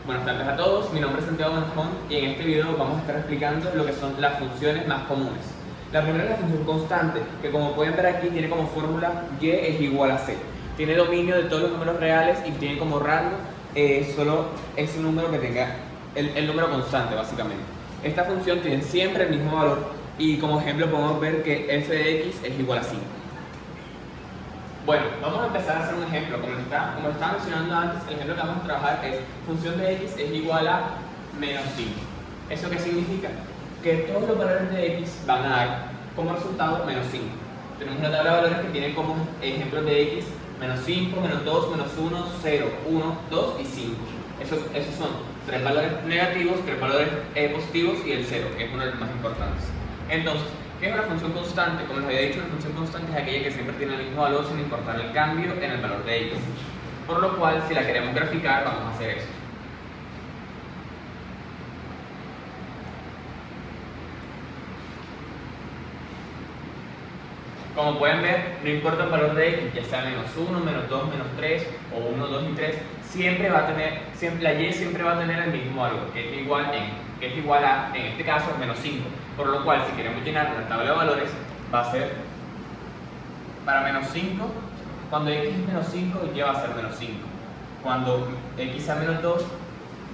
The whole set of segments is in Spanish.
Buenas tardes a todos, mi nombre es Santiago Manjón y en este video vamos a estar explicando lo que son las funciones más comunes. La primera es la función constante, que como pueden ver aquí tiene como fórmula y es igual a c. Tiene dominio de todos los números reales y tiene como rango solo ese número que tenga el número constante básicamente. Esta función tiene siempre el mismo valor y como ejemplo podemos ver que f de x es igual a 5. Bueno, vamos a empezar a hacer un ejemplo. Como estaba mencionando antes, el ejemplo que vamos a trabajar es función de x es igual a menos 5. ¿Eso qué significa? Que todos los valores de x van a dar como resultado menos 5. Tenemos una tabla de valores que tiene como ejemplos de x menos 5, menos 2, menos 1, 0, 1, 2 y 5. Esos son tres valores negativos, tres valores positivos y el 0, que es uno de los más importantes. Entonces, ¿qué es una función constante? Como les había dicho, una función constante es aquella que siempre tiene el mismo valor sin importar el cambio en el valor de x. Por lo cual, si la queremos graficar, vamos a hacer esto. Como pueden ver, no importa el valor de x, ya sea menos 1, menos 2, menos 3 o 1, 2 y 3, la y siempre va a tener el mismo valor, que es igual a, en este caso, menos 5. Por lo cual, si queremos llenar la tabla de valores, va a ser para menos 5, cuando x es menos 5, y va a ser menos 5. Cuando x sea menos 2,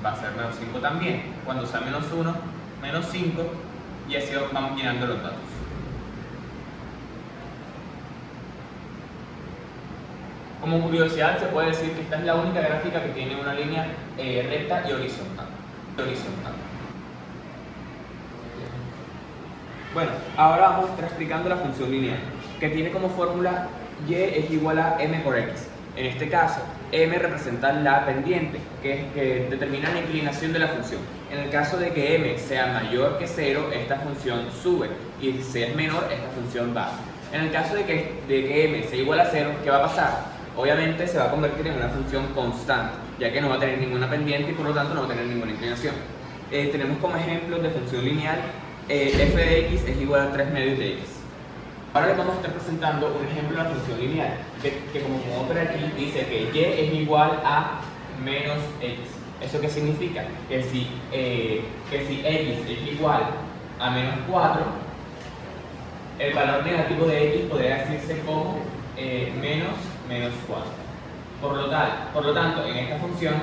va a ser menos 5 también. Cuando sea menos 1, menos 5, y así vamos llenando los datos. Como curiosidad, se puede decir que esta es la única gráfica que tiene una línea recta y horizontal. Bueno, ahora vamos a estar explicando la función lineal, que tiene como fórmula y es igual a m por x. En este caso, m representa la pendiente, que determina la inclinación de la función. En el caso de que m sea mayor que 0, esta función sube, y si es menor, esta función baja. En el caso de que m sea igual a 0, ¿qué va a pasar? Obviamente se va a convertir en una función constante, ya que no va a tener ninguna pendiente y por lo tanto no va a tener ninguna inclinación. Tenemos como ejemplos de función lineal f de x es igual a 3 medios de x. Ahora les vamos a estar presentando un ejemplo de la función lineal, que como podemos ver aquí dice que y es igual a menos x. ¿Eso qué significa? Que si x es igual a menos 4, el valor negativo de x podría decirse como menos 4. Por lo tanto, en esta función,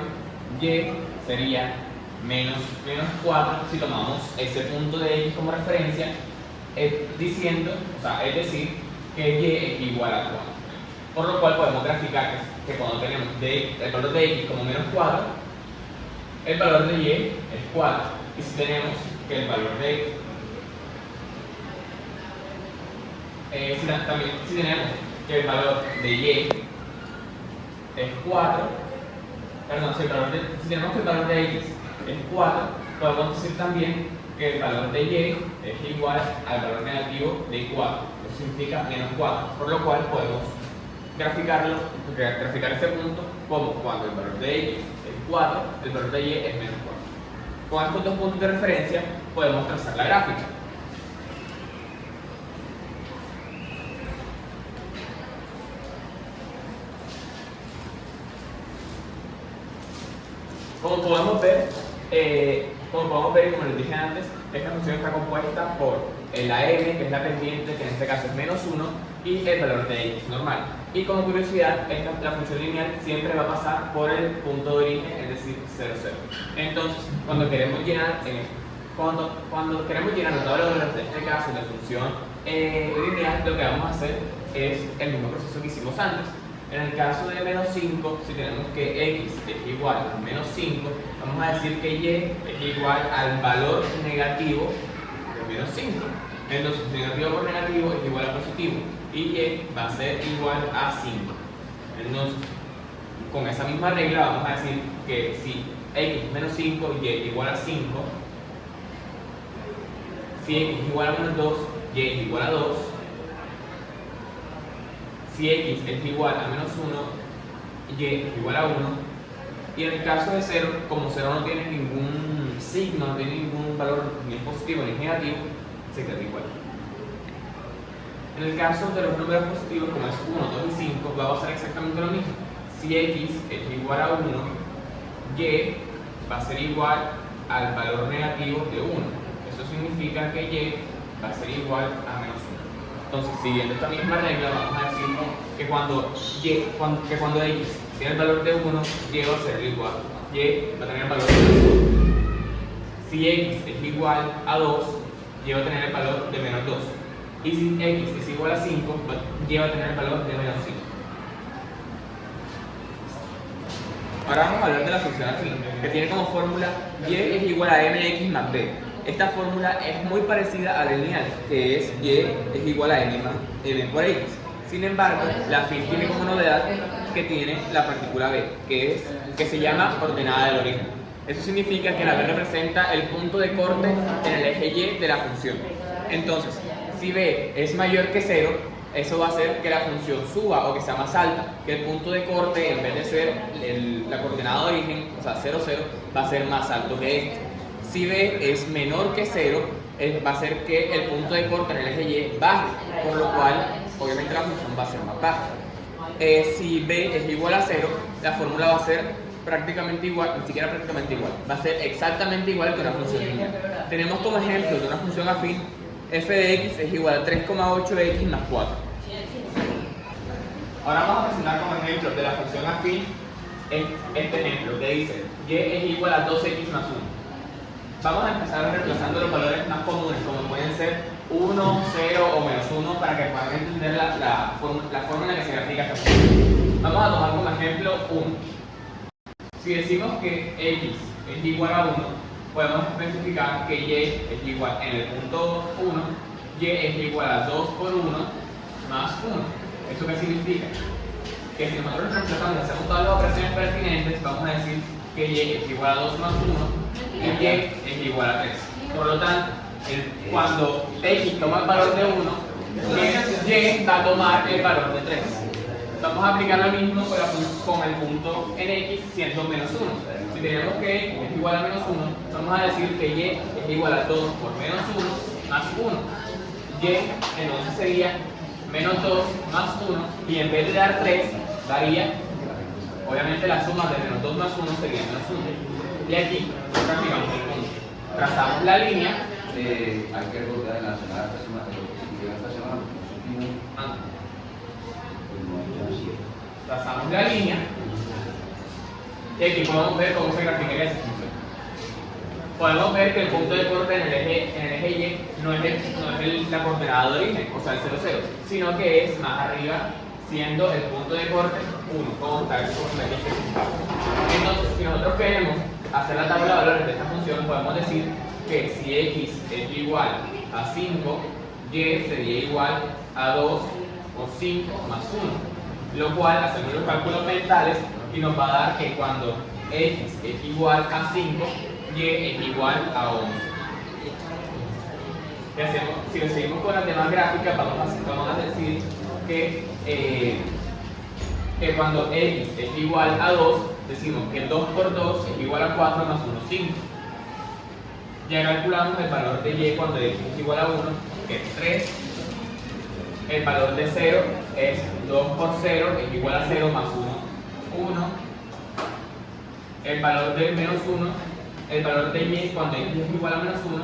y sería menos 4 si tomamos ese punto de x como referencia, es decir, que y es igual a 4. Por lo cual podemos graficar que cuando tenemos el valor de x como menos 4, el valor de y es 4. Y si tenemos que el valor de si tenemos que el valor de y es 4, si tenemos que el valor de x es 4, podemos decir también que el valor de y es igual al valor negativo de 4. Eso significa menos 4, por lo cual podemos graficar este punto como cuando el valor de x es 4, el valor de y es menos 4. Con estos dos puntos de referencia podemos trazar la gráfica. Como podemos ver y como les dije antes, esta función está compuesta por la m, que es la pendiente, que en este caso es menos 1, y el valor de x normal. Y como curiosidad, la función lineal siempre va a pasar por el punto de origen, es decir, 0, 0. Entonces, cuando queremos llenar la tabla de valores de este caso de función lineal, lo que vamos a hacer es el mismo proceso que hicimos antes. En el caso de menos 5, si tenemos que x es igual a menos 5, vamos a decir que y es igual al valor negativo de menos 5. Entonces, negativo por negativo es igual a positivo y y va a ser igual a 5. Entonces, con esa misma regla vamos a decir que si x es menos 5, y es igual a 5. Si x es igual a menos 2, y es igual a 2. Si x es igual a menos 1, y es igual a 1. Y en el caso de 0, como 0 no tiene ningún signo, no tiene ningún valor ni positivo ni negativo, se queda igual. En el caso de los números positivos, como es 1, 2 y 5, va a pasar exactamente lo mismo. Si x es igual a 1, y va a ser igual al valor negativo de 1. Eso significa que y va a ser igual a menos 1. Entonces, siguiendo esta misma regla, vamos a decir que cuando x tiene el valor de 1, y va a ser igual. Y va a tener el valor de menos 1. Si x es igual a 2, y va a tener el valor de menos 2. Y si x es igual a 5, y va a tener el valor de menos 5. Ahora vamos a hablar de la función afín, que tiene como fórmula y es igual a mx más b. Esta fórmula es muy parecida a la lineal, que es y es igual a m por x. Sin embargo, la afín tiene como novedad que tiene la partícula b, que se llama ordenada del origen. Eso significa que la b representa el punto de corte en el eje y de la función. Entonces, si b es mayor que 0, eso va a hacer que la función suba o que sea más alta, que el punto de corte, en vez de ser la coordenada de origen, o sea 0, 0, va a ser más alto que este. Si b es menor que 0, va a hacer que el punto de corte en el eje y baje, por lo cual obviamente la función va a ser más baja. Si b es igual a 0, la fórmula va a ser prácticamente igual, ni siquiera prácticamente igual, va a ser exactamente igual que una función lineal. Tenemos como ejemplo de una función afín f de x es igual a 3,8x más 4. Ahora vamos a presentar como ejemplo de la función afín este ejemplo que dice y es igual a 2x más 1. Vamos a empezar reemplazando los valores más comunes, como pueden ser 1, 0 o menos 1, para que puedan entender la forma en la que se grafica esta función. Vamos a tomar como ejemplo 1. Si decimos que x es igual a 1, podemos especificar que y es igual en el punto 1, y es igual a 2 por 1 más 1. ¿Eso qué significa? Que si nosotros reemplazamos y hacemos todas las operaciones pertinentes, vamos a decir que y es igual a 2 más 1 y y es igual a 3. Por lo tanto, cuando x toma el valor de 1, y va a tomar el valor de 3. Vamos a aplicar lo mismo con el punto en x siendo menos 1. Si tenemos que x es igual a menos 1, vamos a decir que y es igual a 2 por menos 1 más 1. Y entonces sería menos 2 más 1, y en vez de dar 3, daría, obviamente la suma de menos 2 más 1 sería menos 1. Y aquí practicamos el punto. Trazamos la línea. Hay que recordar en la semana Trazamos la línea. Y aquí podemos ver cómo se graficaría esa función. Podemos ver que el punto de corte en el eje y no es la coordenada de origen, o sea el 0, 0, sino que es más arriba, siendo el punto de corte 1, como está aquí especificado. Entonces, si nosotros queremos hacer la tabla de valores de esta función, podemos decir que si x es igual a 5, y sería igual a 2 o 5 más 1, lo cual hacemos los cálculos mentales y nos va a dar que cuando x es igual a 5, y es igual a 11. Si lo seguimos con las demás gráficas, vamos a decir que cuando x es igual a 2, decimos que 2 por 2 es igual a 4 más 1, 5. Ya calculamos el valor de y cuando x es igual a 1, que es 3. El valor de 0 es 2 por 0 es igual a 0 más 1, 1. El valor de menos 1, el valor de y cuando x es igual a menos 1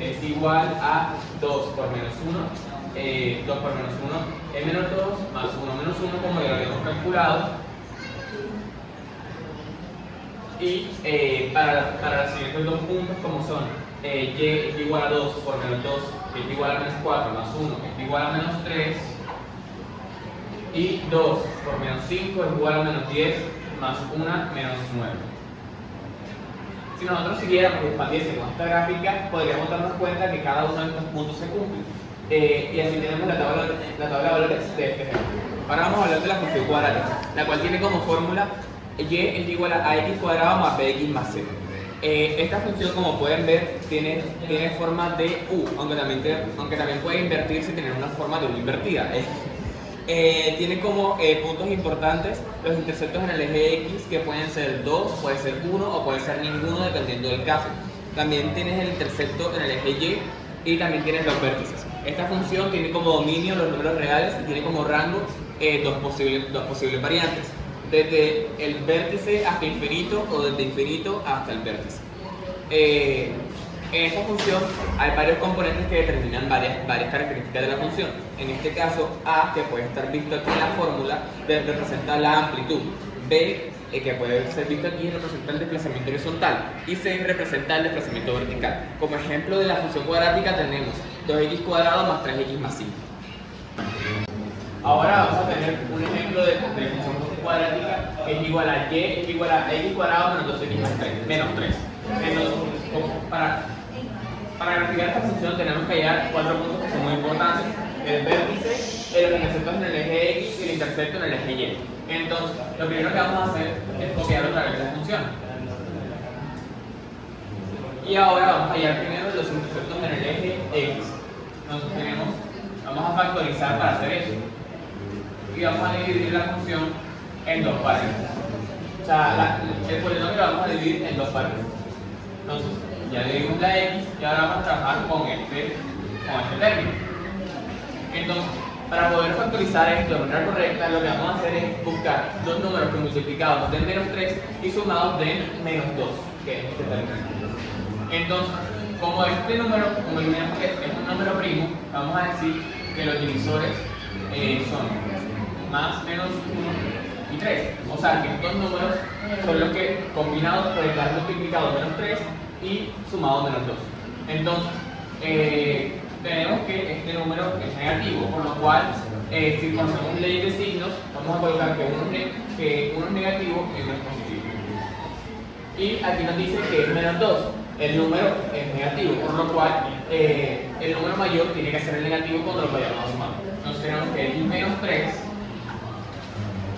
es igual a 2 por menos 1, 2 por menos 1 es menos 2 más 1 menos 1, como ya lo habíamos calculado. Y para los siguientes dos puntos, como son y es igual a 2 por menos 2 es igual a menos 4 más 1 es igual a menos 3, y 2 por menos 5 es igual a menos 10 más 1 menos 9. Si nosotros siguiéramos y expandiésemos esta gráfica, podríamos darnos cuenta que cada uno de estos puntos se cumple. Y así tenemos la tabla de valores de este ejemplo. Ahora vamos a hablar de la función cuadrática, la cual tiene como fórmula y es igual a x cuadrado más bx más c. Esta función, como pueden ver, tiene forma de u, aunque también puede invertirse y tener una forma de u invertida. Tiene como puntos importantes los intersectos en el eje x, que pueden ser 2, puede ser 1 o puede ser ninguno, dependiendo del caso. También tienes el intersecto en el eje y también tienes los vértices. Esta función tiene como dominio los números reales y tiene como rango dos posibles variantes. desde el vértice hasta infinito o desde infinito hasta el vértice. En esta función hay varios componentes que determinan varias características de la función. En este caso, A, que puede estar visto aquí en la fórmula, representa la amplitud. B, que puede ser visto aquí, representa el desplazamiento horizontal. Y C representa el desplazamiento vertical. Como ejemplo de la función cuadrática tenemos 2x cuadrado más 3x más 5. Ahora vamos a tener un ejemplo de función cuadrática que es igual a y es igual a x cuadrado menos 2x más 3, menos 3. Entonces, para graficar esta función tenemos que hallar 4 puntos que son muy importantes: el vértice, los interceptos en el eje x y el intercepto en el eje y. Entonces, lo primero que vamos a hacer es copiar otra vez la función. Y ahora vamos a hallar primero los interceptos en el eje x. Entonces vamos a factorizar para hacer eso. Y vamos a dividir la función en dos partes. O sea, el polinomio lo vamos a dividir en dos partes. Entonces, ya dividimos la x y ahora vamos a trabajar con este término. Entonces, para poder factorizar esto de manera correcta, lo que vamos a hacer es buscar dos números que multiplicados den menos 3 y sumados den menos 2, que es este término. Entonces, como este número, como el menos 3 es un número primo, vamos a decir que los divisores son más menos 1 y 3. O sea que estos números son los que combinados pueden dar multiplicado menos 3 y sumado menos 2. Entonces, tenemos que este número es negativo, por lo cual, si conocemos ley de signos, vamos a colocar que uno es negativo y uno es positivo. Y aquí nos dice que es menos 2. El número es negativo, por lo cual el número mayor tiene que ser el negativo cuando lo vayamos a sumar. Entonces tenemos que x menos 3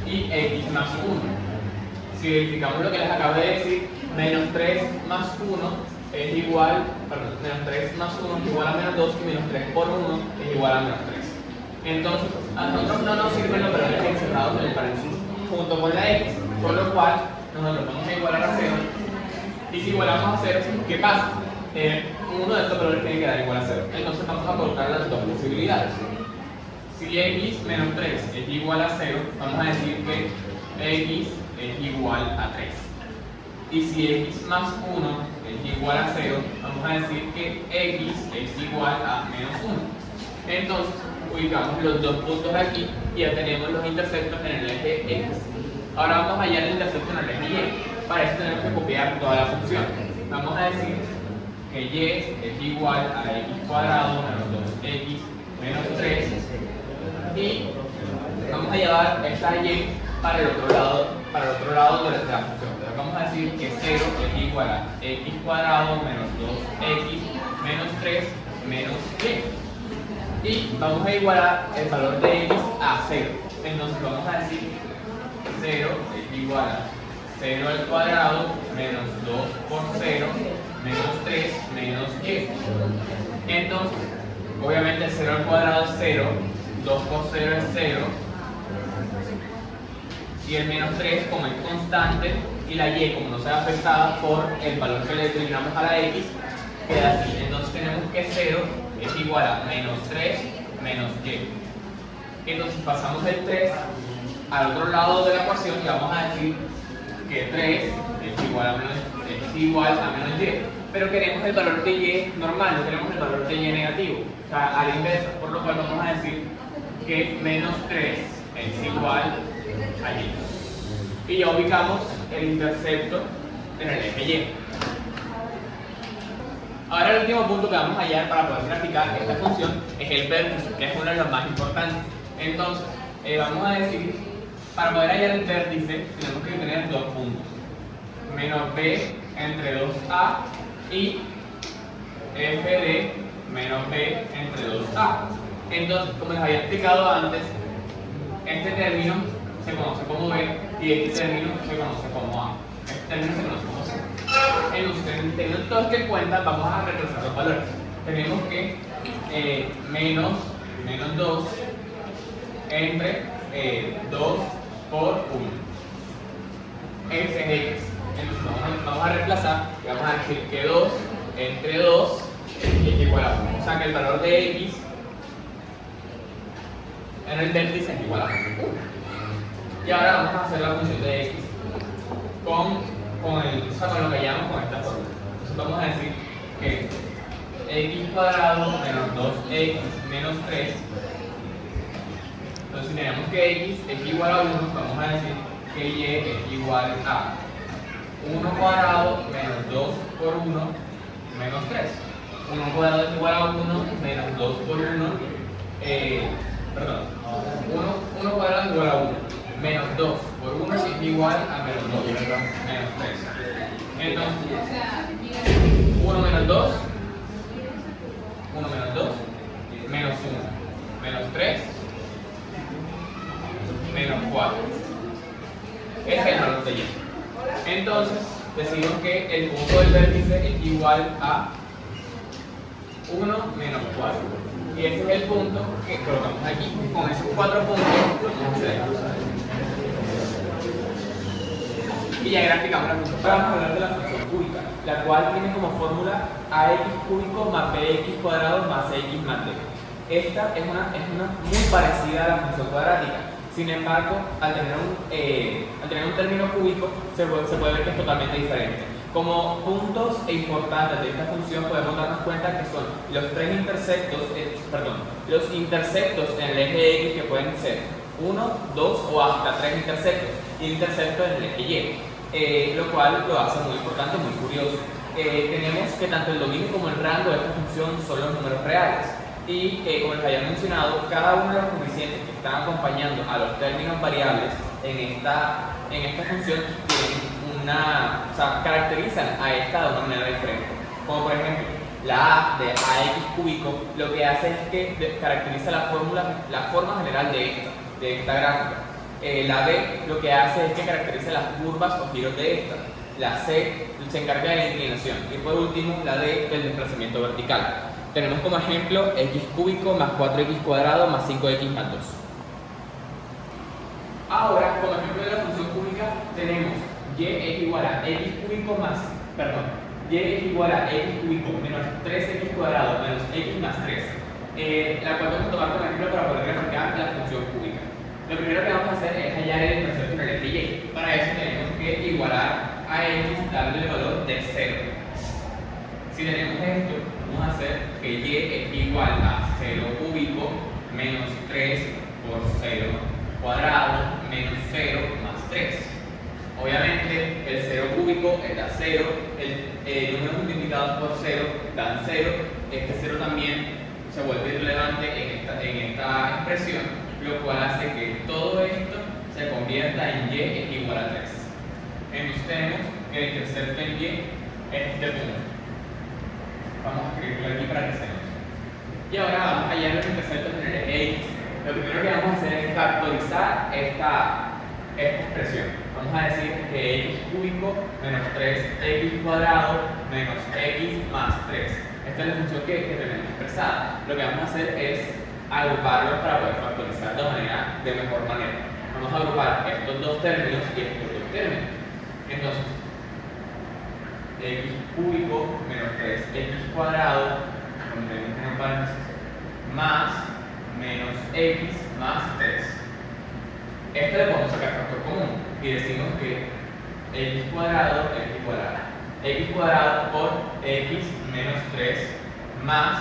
y x más 1. Si verificamos lo que les acabo de decir, menos 3 más 1 es igual, perdón, menos 3 más 1 es igual a menos 2 y menos 3 por 1 es igual a menos 3. Entonces, a nosotros no nos sirven los valores encerrados en el paréntesis junto con la x, por lo cual nosotros vamos a igualar a 0. Y si igualamos a 0, ¿qué pasa? Uno de estos valores tiene que dar igual a 0. Entonces vamos a colocar las dos posibilidades. Si x menos 3 es igual a 0, vamos a decir que x es igual a 3. Y si x más 1 es igual a 0, vamos a decir que x es igual a menos 1. Entonces, ubicamos los dos puntos aquí y ya tenemos los interceptos en el eje x. Ahora vamos a hallar el intercepto en el eje y. Para eso tenemos que copiar toda la función. Vamos a decir que y es igual a x cuadrado menos 2x menos 3. Y vamos a llevar esta y para el otro lado de la función. Entonces vamos a decir que 0 es igual a x cuadrado menos 2x menos 3 menos y. Y vamos a igualar el valor de x a 0. Entonces vamos a decir 0 es igual a 0 al cuadrado menos 2 por 0 menos 3 menos y. Entonces, obviamente 0 al cuadrado es 0, 2 por 0 es 0, y el menos 3 como es constante, y la y como no se ve afectada por el valor que le determinamos a la x, queda así. Entonces tenemos que 0 es igual a menos 3 menos y. Entonces pasamos el 3 al otro lado de la ecuación y vamos a decir que 3 es igual a menos y, pero queremos el valor de y normal, no queremos el valor de y negativo, o sea, a la inversa, por lo cual vamos a decir que menos 3 es igual a y. Y ya ubicamos el intercepto en el eje y. Ahora el último punto que vamos a hallar para poder graficar esta función es el vértice, que es uno de los más importantes. Entonces, vamos a decir, para poder hallar el vértice, tenemos que tener dos puntos. Menos b entre 2a y f de menos b entre 2a. Entonces, como les había explicado antes, este término se conoce como b y este término se conoce como a. Este término se conoce como c. Entonces, teniendo todo esto en cuenta, vamos a reemplazar los valores. Tenemos que menos 2 entre 2 por 1. Ese es x. Entonces vamos a reemplazar y vamos a decir que 2 entre 2 es igual a 1. O sea que el valor de x en el vértice es igual a 1. Y ahora vamos a hacer la función de x con lo que llamamos con esta fórmula. Entonces vamos a decir que x cuadrado menos 2x menos 3. Entonces si tenemos que x es igual a 1, vamos a decir que y es igual a 1 cuadrado menos 2 por 1 menos 3. 1 cuadrado es igual a 1 menos 2 por 1, perdón, 1 cuadrado es igual a 1, menos 2 por 1 es igual a menos 2, menos 3. Entonces, 1 menos 2, 1 menos 2, menos 1, menos 3, menos 4. Ese es el valor de y. Entonces, decimos que el punto del vértice es igual a 1 menos 4. Y ese es el punto que colocamos aquí. Con esos 4 puntos vamos a hacer y ya graficamos la función. Ahora vamos a hablar de la función cúbica, la cual tiene como fórmula ax cúbico más bx cuadrado más x más d. Esta es una muy parecida a la función cuadrática. Sin embargo, al tener un término cúbico, se puede ver que es totalmente diferente. Como puntos importantes de esta función podemos darnos cuenta que son los intersectos en el eje X, que pueden ser 1, 2 o hasta 3 intersectos, y el intersecto en el eje Y, lo cual lo hace muy importante, muy curioso. Tenemos que tanto el dominio como el rango de esta función son los números reales. Y como les había mencionado, cada uno de los coeficientes que están acompañando a los términos variables en esta función caracterizan a esta de una manera diferente. Como por ejemplo, la A de ax cúbico lo que hace es que caracteriza la forma general de esta gráfica. La B lo que hace es que caracteriza las curvas o giros de esta. La C se encarga de la inclinación. Y por último, la D del desplazamiento vertical. Tenemos como ejemplo x cúbico más 4x cuadrado más 5x más 2. Ahora, como ejemplo de la función cúbica, tenemos y es igual a x cúbico y es igual a x cúbico menos 3x cuadrado menos x más 3, la cual vamos a tomar como ejemplo para poder graficar la función cúbica. Lo primero que vamos a hacer es hallar el intersecto en el eje y. Para eso tenemos que igualar a x, darle el valor de 0. Si tenemos esto, vamos a hacer que y es igual a 0 cúbico menos 3 por 0 cuadrado menos 0 más 3. Obviamente el 0 cúbico da 0, el número multiplicado por 0 dan 0, este 0 también se vuelve irrelevante en esta expresión, lo cual hace que todo esto se convierta en y es igual a 3. Entonces tenemos que el intersecto en y es este punto. Vamos a escribirlo aquí para que se note. Y ahora vamos a hallar los intersectos en el eje X. Lo primero que vamos a hacer es factorizar esta expresión. Vamos a decir que x cúbico menos 3x cuadrado menos x más 3. Esta es la función que tenemos expresada. Lo que vamos a hacer es agruparlos para poder factorizar de mejor manera. Vamos a agrupar estos dos términos y estos dos términos. Entonces, x cúbico menos 3x cuadrado, más menos x más 3. Esto le podemos sacar factor común y decimos que x cuadrado es igual a x cuadrado por x menos 3 más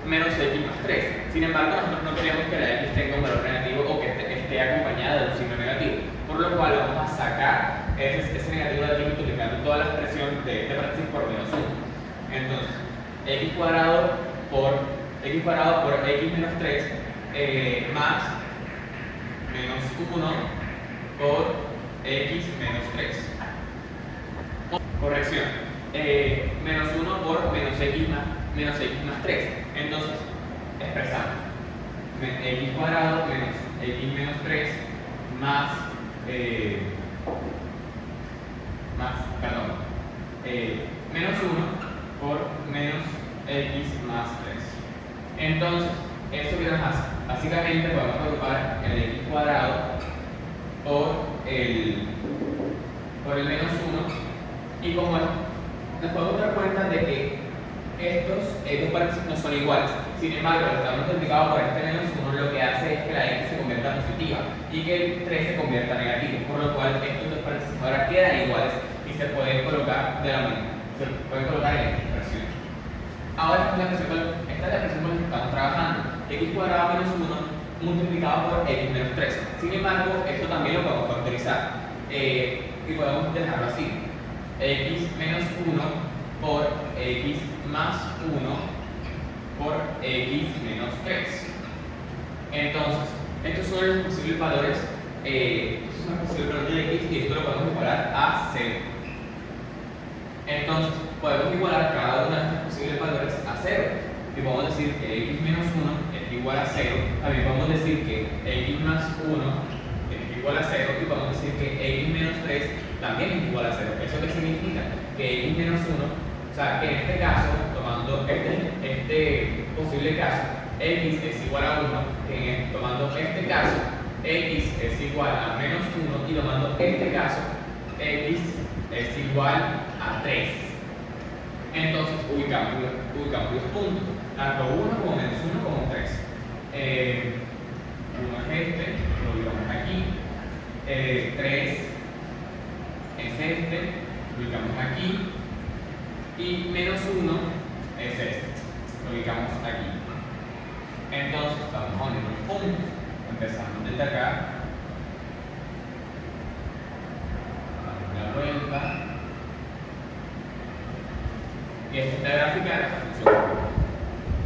menos x más 3. Sin embargo, nosotros no queremos que la x tenga un valor negativo o que esté acompañada de un signo negativo, por lo cual vamos a sacar ese negativo de aquí multiplicando toda la expresión de este paréntesis por menos 1. Entonces, x cuadrado por x menos 3 más menos 1 por x menos 3. Corrección. Menos 1 por menos x más 3. Entonces, expresamos x cuadrado menos x menos 3 más menos 1 por menos x más 3. Entonces, ¿esto qué nos hace? Básicamente podemos agrupar el x cuadrado por el menos 1, y como nos podemos dar cuenta de que estos dos paréntesis no son iguales. Sin embargo, el está multiplicado por este menos 1 lo que hace es que la x se convierta positiva y que el 3 se convierta negativo, por lo cual estos dos paréntesis ahora quedan iguales y se pueden colocar de la misma, se pueden colocar en esta expresión. Ahora esta es la expresión con la que estamos trabajando, x cuadrado menos 1 multiplicado por x menos 3. Sin embargo, esto también lo podemos factorizar y podemos dejarlo así: x menos 1 por x más 1 por x menos 3. Entonces, estos son los posibles valores, de x y esto lo podemos igualar a 0. Entonces, podemos igualar cada uno de estos posibles valores a 0. Y podemos decir que x menos 1 es igual a 0. También podemos decir que x más 1 es igual a 0. Y podemos decir que x menos 3 también es igual a 0. ¿Eso qué significa? Que x menos 1, o sea, que en este caso, tomando este posible caso, x es igual a 1, que tomando este caso, x es igual a menos 1, y tomando este caso, x es igual a 3. Entonces, ubicamos los puntos, tanto 1 como menos 1 como 3. 1 es este, lo ubicamos aquí. 3 es este, lo ubicamos aquí. Y menos 1 es este, lo ubicamos aquí. Entonces, vamos a unir los puntos. Empezamos desde acá. Damos la vuelta. Y esta es la gráfica de la función.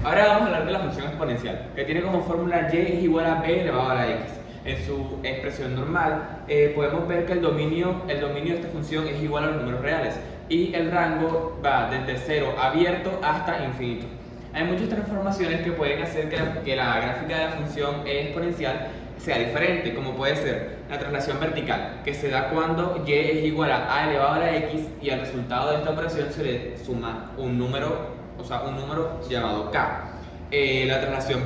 Ahora vamos a hablar de la función exponencial, que tiene como fórmula y es igual a b elevado a la x. En su expresión normal, podemos ver que el dominio de esta función es igual a los números reales y el rango va desde 0 abierto hasta infinito. Hay muchas transformaciones que pueden hacer que la gráfica de la función exponencial sea diferente, como puede ser la traslación vertical, que se da cuando y es igual a elevado a la x y al resultado de esta operación se le suma un número llamado k. La traslación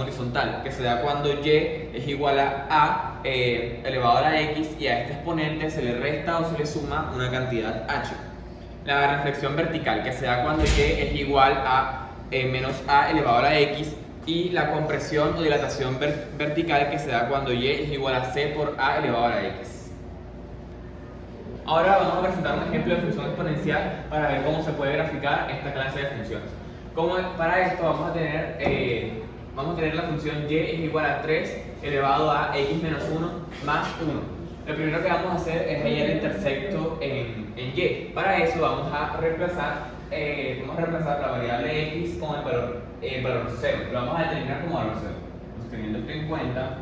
horizontal, que se da cuando y es igual a elevado a la x y a este exponente se le resta o se le suma una cantidad h. La reflexión vertical, que se da cuando y es igual a menos a elevado a la x, y la compresión o dilatación vertical, que se da cuando y es igual a c por a elevado a la x. Ahora vamos a presentar un ejemplo de función exponencial para ver cómo se puede graficar esta clase de funciones. Para esto vamos a tener la función y es igual a 3 elevado a x menos 1 más 1. Lo primero que vamos a hacer es hallar el intersecto en y. Para eso vamos a reemplazar la variable x con el valor 0. Lo vamos a determinar como valor 0. Entonces, teniendo esto en cuenta,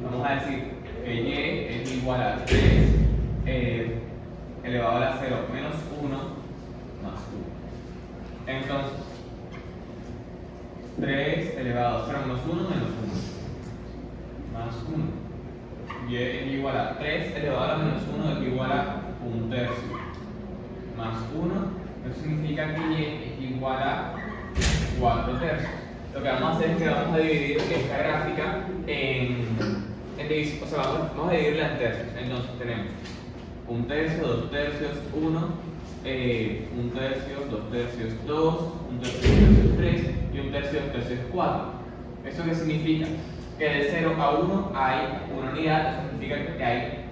vamos a decir que y es igual a 3 elevado a la 0 menos 1 más 1. Entonces, 3 elevado a 0 menos 1 menos 1 más 1. Y es igual a 3 elevado a la menos 1 es igual a 1/3 más 1. Eso significa que y es igual a 4/3. Lo que vamos a hacer es que vamos a dividir esta gráfica vamos a dividirla en tercios. Entonces tenemos 1/3, 2/3, 1, 1/3, 2/3, 2, 1/3, 3 y 1/3, 2/3, 4. ¿Eso qué significa? Que de 0 a 1 hay una unidad, eso significa que hay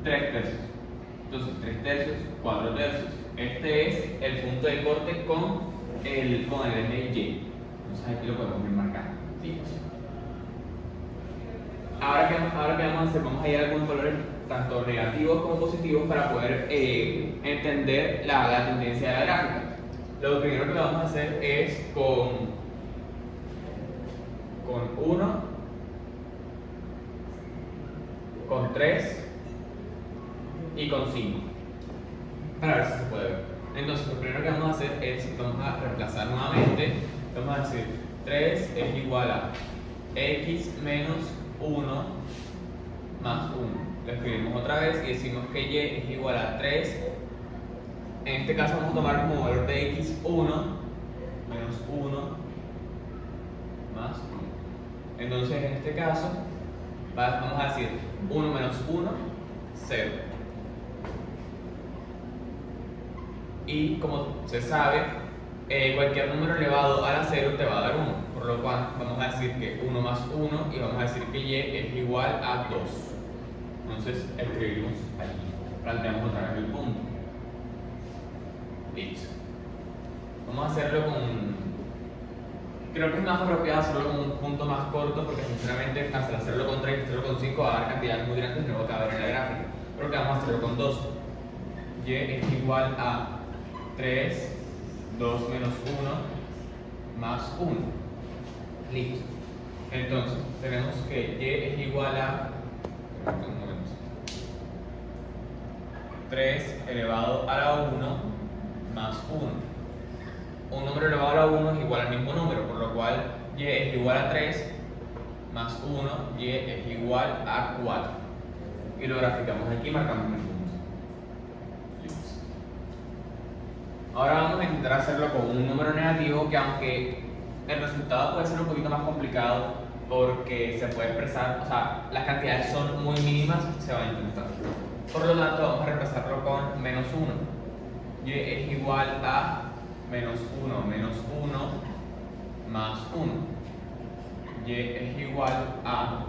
3 tercios. Entonces 3 tercios, 4 tercios. Este es el punto de corte con el eje y. Entonces aquí lo podemos ir marcando. ¿Sí? Ahora, ¿qué vamos a hacer? Vamos a hallar algunos valores tanto negativos como positivos para poder entender la tendencia de la gráfica. Lo primero que vamos a hacer es con 1, con 3 y con 5, para ver si se puede ver. Entonces, lo primero que vamos a hacer es, vamos a reemplazar nuevamente. Vamos a decir 3 es igual a x menos 1 más 1. Lo escribimos otra vez y decimos que y es igual a 3. En este caso vamos a tomar como valor de x 1 menos 1 más 1. Entonces, en este caso vamos a decir 1 menos 1, 0. Y como se sabe, cualquier número elevado a la 0 te va a dar 1, por lo cual vamos a decir que 1 más 1 y vamos a decir que y es igual a 2. Entonces escribimos aquí, planteamos otra vez el punto. Listo. Vamos a hacerlo creo que es más apropiado hacerlo con un punto más corto porque sinceramente al hacerlo con 3 y hacerlo con 5 va a dar cantidades muy grandes y no va a caber en la gráfica. Pero que vamos a hacerlo con 2. Y es igual a 3, 2 menos 1 más 1. Listo. Entonces tenemos que y es igual a 3 elevado a la 1 más 1. Un número elevado a la 1 es igual al mismo número, por lo cual y es igual a 3 más 1, y es igual a 4. Y lo graficamos aquí, marcamos el punto. Listo. Ahora vamos a intentar hacerlo con un número negativo, que aunque el resultado puede ser un poquito más complicado porque se puede expresar, o sea, las cantidades son muy mínimas, se va a intentar. Por lo tanto, vamos a reemplazarlo con menos 1. Y es igual a menos 1 más 1. Y es igual a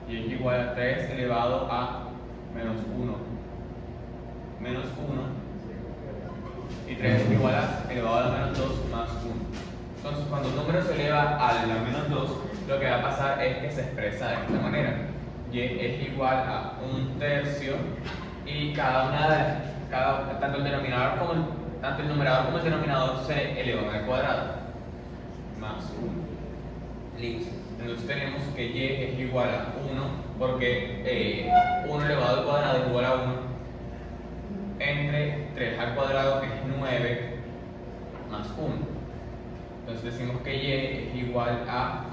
y es igual a 3 elevado a menos 1 y 3 es igual a elevado a la menos 2 más 1. Entonces cuando un número se eleva a la menos 2, lo que va a pasar es que se expresa de esta manera: y es igual a 1/3, y tanto el numerador como el denominador se elevan al cuadrado, más 1. Listo. Entonces tenemos que y es igual a 1, porque 1 elevado al cuadrado es igual a 1, entre 3 al cuadrado, que es 9, más 1. Entonces decimos que y es igual a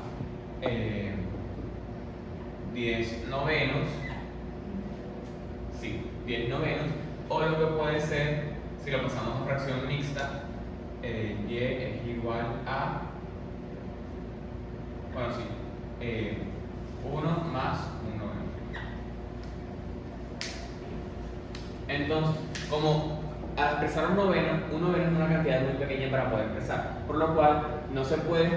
10 novenos, sí, 10 novenos, o lo que puede ser, si lo pasamos a fracción mixta, y es igual a, bueno, sí, 1 más 1 noveno. Entonces, como al expresar un noveno es una cantidad muy pequeña para poder expresar, por lo cual no se puede,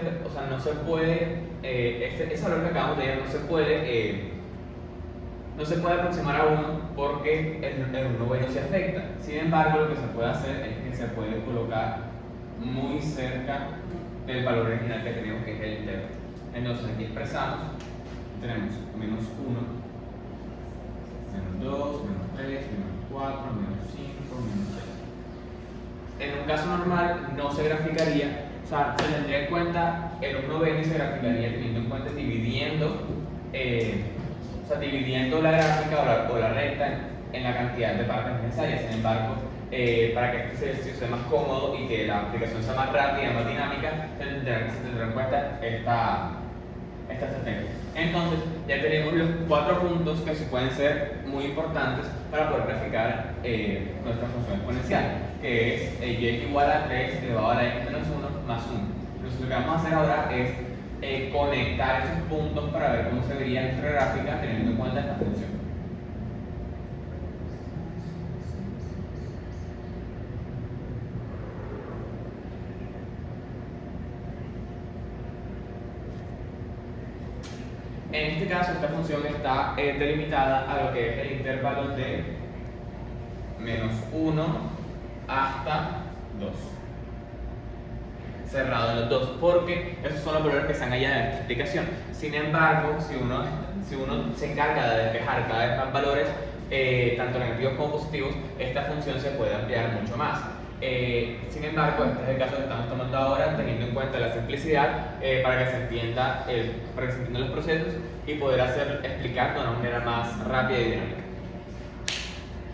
ese valor que acabamos de ver no se puede aproximar a 1 porque el noveno se afecta. Sin embargo, lo que se puede hacer es que se puede colocar muy cerca del valor original que tenemos, que es el entero. Entonces aquí expresamos, tenemos menos 1, menos 2, menos 3, menos 4, menos 5, menos 6. En un caso normal no se graficaría, o sea, se tendría en cuenta el 1 noveno y se graficaría teniendo en cuenta dividiendo la gráfica o la recta en la cantidad de partes necesarias. Sin embargo, para que este ejercicio sea más cómodo y que la aplicación sea más rápida, más dinámica, se tendrá en cuenta esta estrategia. Entonces, ya tenemos los 4 puntos que se pueden ser muy importantes para poder graficar nuestra función exponencial, que es y es igual a 3 elevado a la x menos 1 más 1. Entonces, lo que vamos a hacer ahora es conectar esos puntos para ver cómo se vería nuestra gráfica teniendo en cuenta esta función. En este caso, esta función está delimitada a lo que es el intervalo de menos 1 hasta 2. Cerrado en los dos, porque esos son los valores que están allá en esta explicación. Sin embargo, si uno se encarga de despejar cada vez más valores, tanto negativos como positivos, esta función se puede ampliar mucho más. Sin embargo, este es el caso que estamos tomando ahora, teniendo en cuenta la simplicidad, para que se entiendan los procesos y poder explicar de una manera más rápida y dinámica.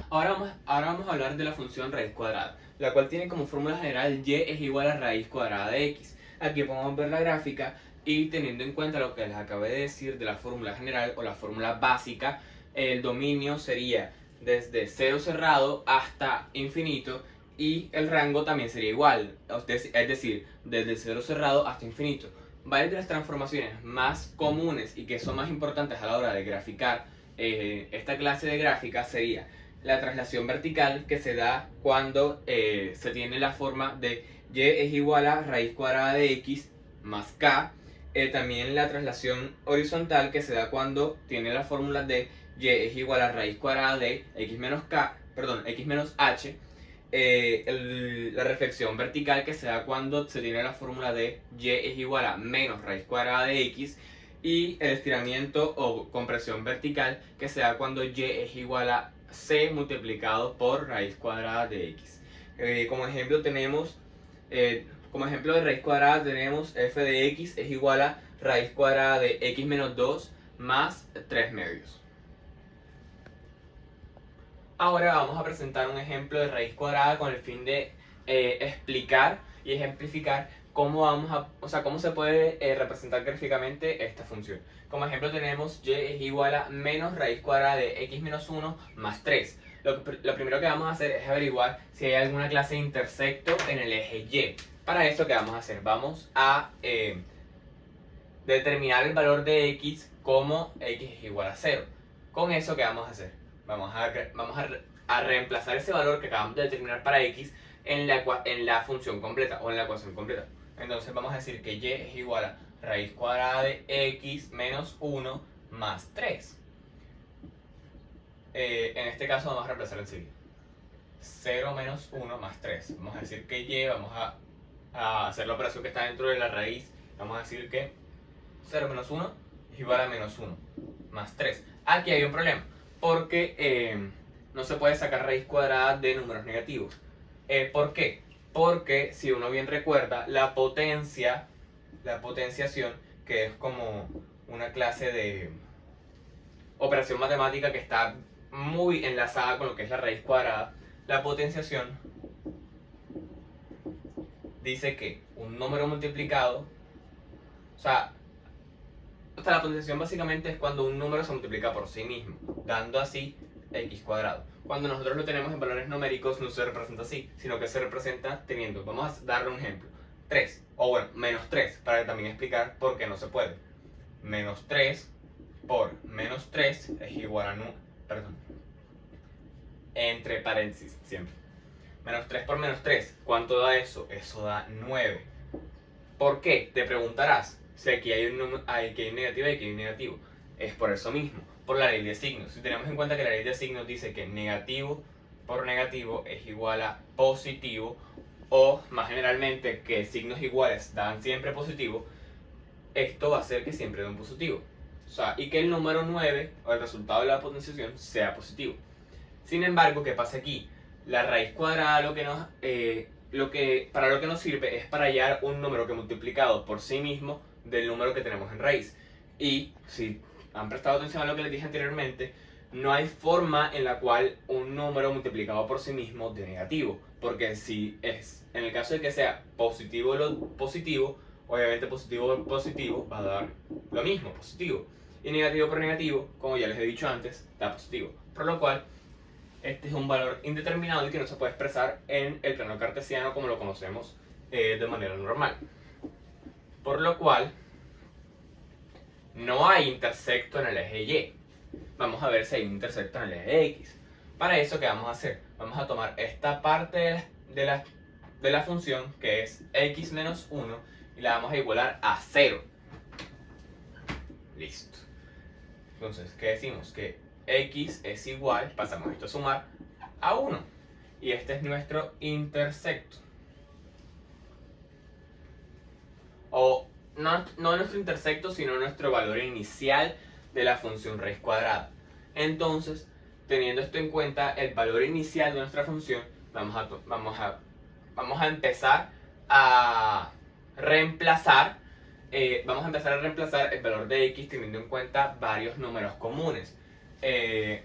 Ahora vamos a hablar de la función raíz cuadrada, la cual tiene como fórmula general y es igual a raíz cuadrada de x. Aquí podemos ver la gráfica y teniendo en cuenta lo que les acabé de decir de la fórmula general o la fórmula básica, el dominio sería desde 0 cerrado hasta infinito y el rango también sería igual, es decir, desde 0 cerrado hasta infinito. Varias de las transformaciones más comunes y que son más importantes a la hora de graficar esta clase de gráfica sería la traslación vertical que se da cuando se tiene la forma de y es igual a raíz cuadrada de x más k. También la traslación horizontal que se da cuando tiene la fórmula de y es igual a raíz cuadrada de x menos k, perdón, x menos h. La reflexión vertical que se da cuando se tiene la fórmula de y es igual a menos raíz cuadrada de x, y el estiramiento o compresión vertical que se da cuando y es igual a c multiplicado por raíz cuadrada de x. Como ejemplo de raíz cuadrada tenemos f de x es igual a raíz cuadrada de x menos 2 más 3 medios. Ahora vamos a presentar un ejemplo de raíz cuadrada con el fin de explicar y ejemplificar cómo se puede representar gráficamente esta función. Como ejemplo tenemos y es igual a menos raíz cuadrada de x menos 1 más 3. Lo primero que vamos a hacer es averiguar si hay alguna clase de intersecto en el eje y. Para eso, ¿qué vamos a hacer? Vamos a determinar el valor de x como x es igual a 0. Con eso, ¿qué vamos a hacer? Vamos a reemplazar ese valor que acabamos de determinar para x en la función completa o en la ecuación completa. Entonces vamos a decir que y es igual a raíz cuadrada de x menos 1 más 3. En este caso vamos a reemplazar enseguida. 0 menos 1 más 3. Vamos a decir que y, vamos a hacer la operación que está dentro de la raíz. Vamos a decir que 0 menos 1 es igual a menos 1 más 3. Aquí hay un problema, porque no se puede sacar raíz cuadrada de números negativos. ¿Por qué? Porque si uno bien recuerda, la potenciación, que es como una clase de operación matemática que está muy enlazada con lo que es la raíz cuadrada, la potenciación dice que un número multiplicado, la potenciación básicamente es cuando un número se multiplica por sí mismo, dando así x cuadrado. Cuando nosotros lo tenemos en valores numéricos no se representa así, sino que se representa teniendo, vamos a darle un ejemplo, 3, o bueno, menos 3, para también explicar por qué no se puede. Menos 3 por menos 3 es igual a entre paréntesis siempre. Menos 3 por menos 3, ¿cuánto da eso? Eso da 9. ¿Por qué? Te preguntarás. Si aquí hay un negativo y aquí hay un negativo. Es por eso mismo, por la ley de signos. Si tenemos en cuenta que la ley de signos dice que negativo por negativo es igual a positivo, o más generalmente que signos iguales dan siempre positivo, esto va a hacer que siempre dé un positivo. Y que el número 9, o el resultado de la potenciación, sea positivo. Sin embargo, ¿qué pasa aquí? La raíz cuadrada para lo que nos sirve es para hallar un número que multiplicado por sí mismo del número que tenemos en raíz. Y si han prestado atención a lo que les dije anteriormente, no hay forma en la cual un número multiplicado por sí mismo dé negativo, porque si es en el caso de que sea positivo lo positivo, obviamente positivo por positivo va a dar lo mismo, positivo, y negativo por negativo, como ya les he dicho antes, da positivo, por lo cual este es un valor indeterminado y que no se puede expresar en el plano cartesiano como lo conocemos de manera normal. Por lo cual, no hay intersecto en el eje Y. Vamos a ver si hay un intersecto en el eje X. Para eso, ¿qué vamos a hacer? Vamos a tomar esta parte de la función, que es x menos 1, y la vamos a igualar a 0. Listo. Entonces, ¿qué decimos? Que x es igual, pasamos esto a sumar, a 1. Y este es nuestro intersecto. O no nuestro intersecto, sino nuestro valor inicial de la función raíz cuadrada. Entonces, teniendo esto en cuenta, el valor inicial de nuestra función, vamos a empezar a reemplazar el valor de x teniendo en cuenta varios números comunes. En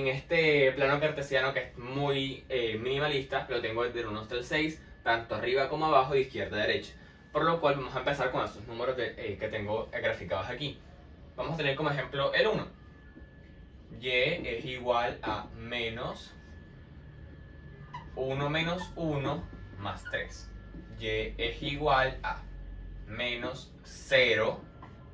este plano cartesiano, que es muy minimalista, lo tengo desde el 1 hasta el 6, tanto arriba como abajo, de izquierda a derecha. Por lo cual vamos a empezar con estos números que tengo graficados aquí. Vamos a tener como ejemplo el 1. Y es igual a menos 1 menos 1 más 3. Y es igual a menos 0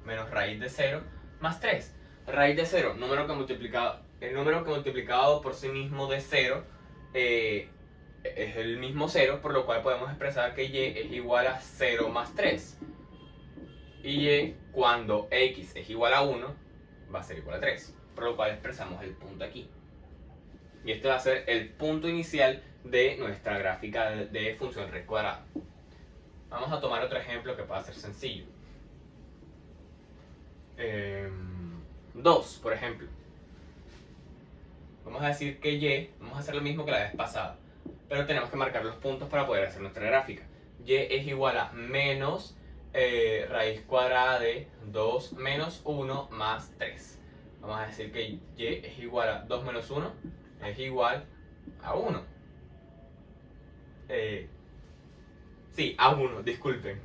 menos raíz de 0 más 3. Raíz de 0, número que multiplicado el número que multiplicado por sí mismo de 0 es el mismo 0, por lo cual podemos expresar que y es igual a 0 más 3. Y y cuando x es igual a 1 va a ser igual a 3, por lo cual expresamos el punto aquí. Y este va a ser el punto inicial de nuestra gráfica de función raíz cuadrada. Vamos a tomar otro ejemplo que pueda ser sencillo. 2, por ejemplo. Vamos a decir que y, vamos a hacer lo mismo que la vez pasada, pero tenemos que marcar los puntos para poder hacer nuestra gráfica. Y es igual a menos raíz cuadrada de 2 menos 1 más 3. Vamos a decir que y es igual a 2 menos 1 es igual a 1. Sí, a 1, disculpen.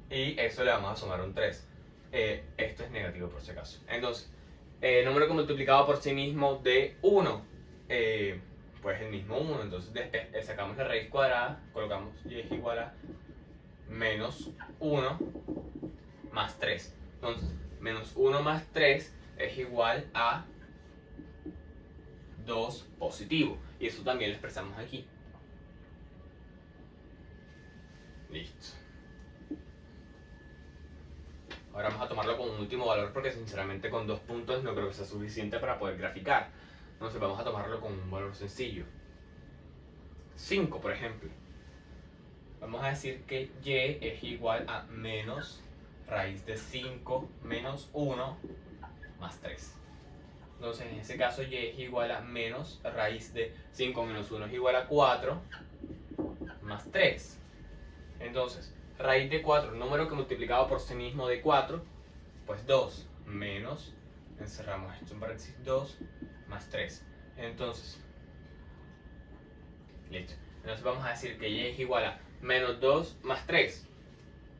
Y eso le vamos a sumar un 3. Esto es negativo por si acaso. Entonces, número que multiplicado por sí mismo de 1, pues el mismo 1. Entonces sacamos la raíz cuadrada, colocamos y es igual a menos 1 más 3. Entonces, menos 1 más 3 es igual a 2 positivo. Y eso también lo expresamos aquí. Listo. Ahora vamos a tomarlo como un último valor porque sinceramente con 2 puntos no creo que sea suficiente para poder graficar. Entonces vamos a tomarlo como un valor sencillo. 5, por ejemplo. Vamos a decir que y es igual a menos raíz de 5 menos 1 más 3. Entonces en ese caso y es igual a menos raíz de 5 menos 1 es igual a 4 más 3. Entonces, raíz de 4, número que multiplicado por sí mismo de 4, pues 2 menos, encerramos esto en paréntesis, 2 más 3. Entonces, listo. Entonces vamos a decir que y es igual a menos 2 más 3,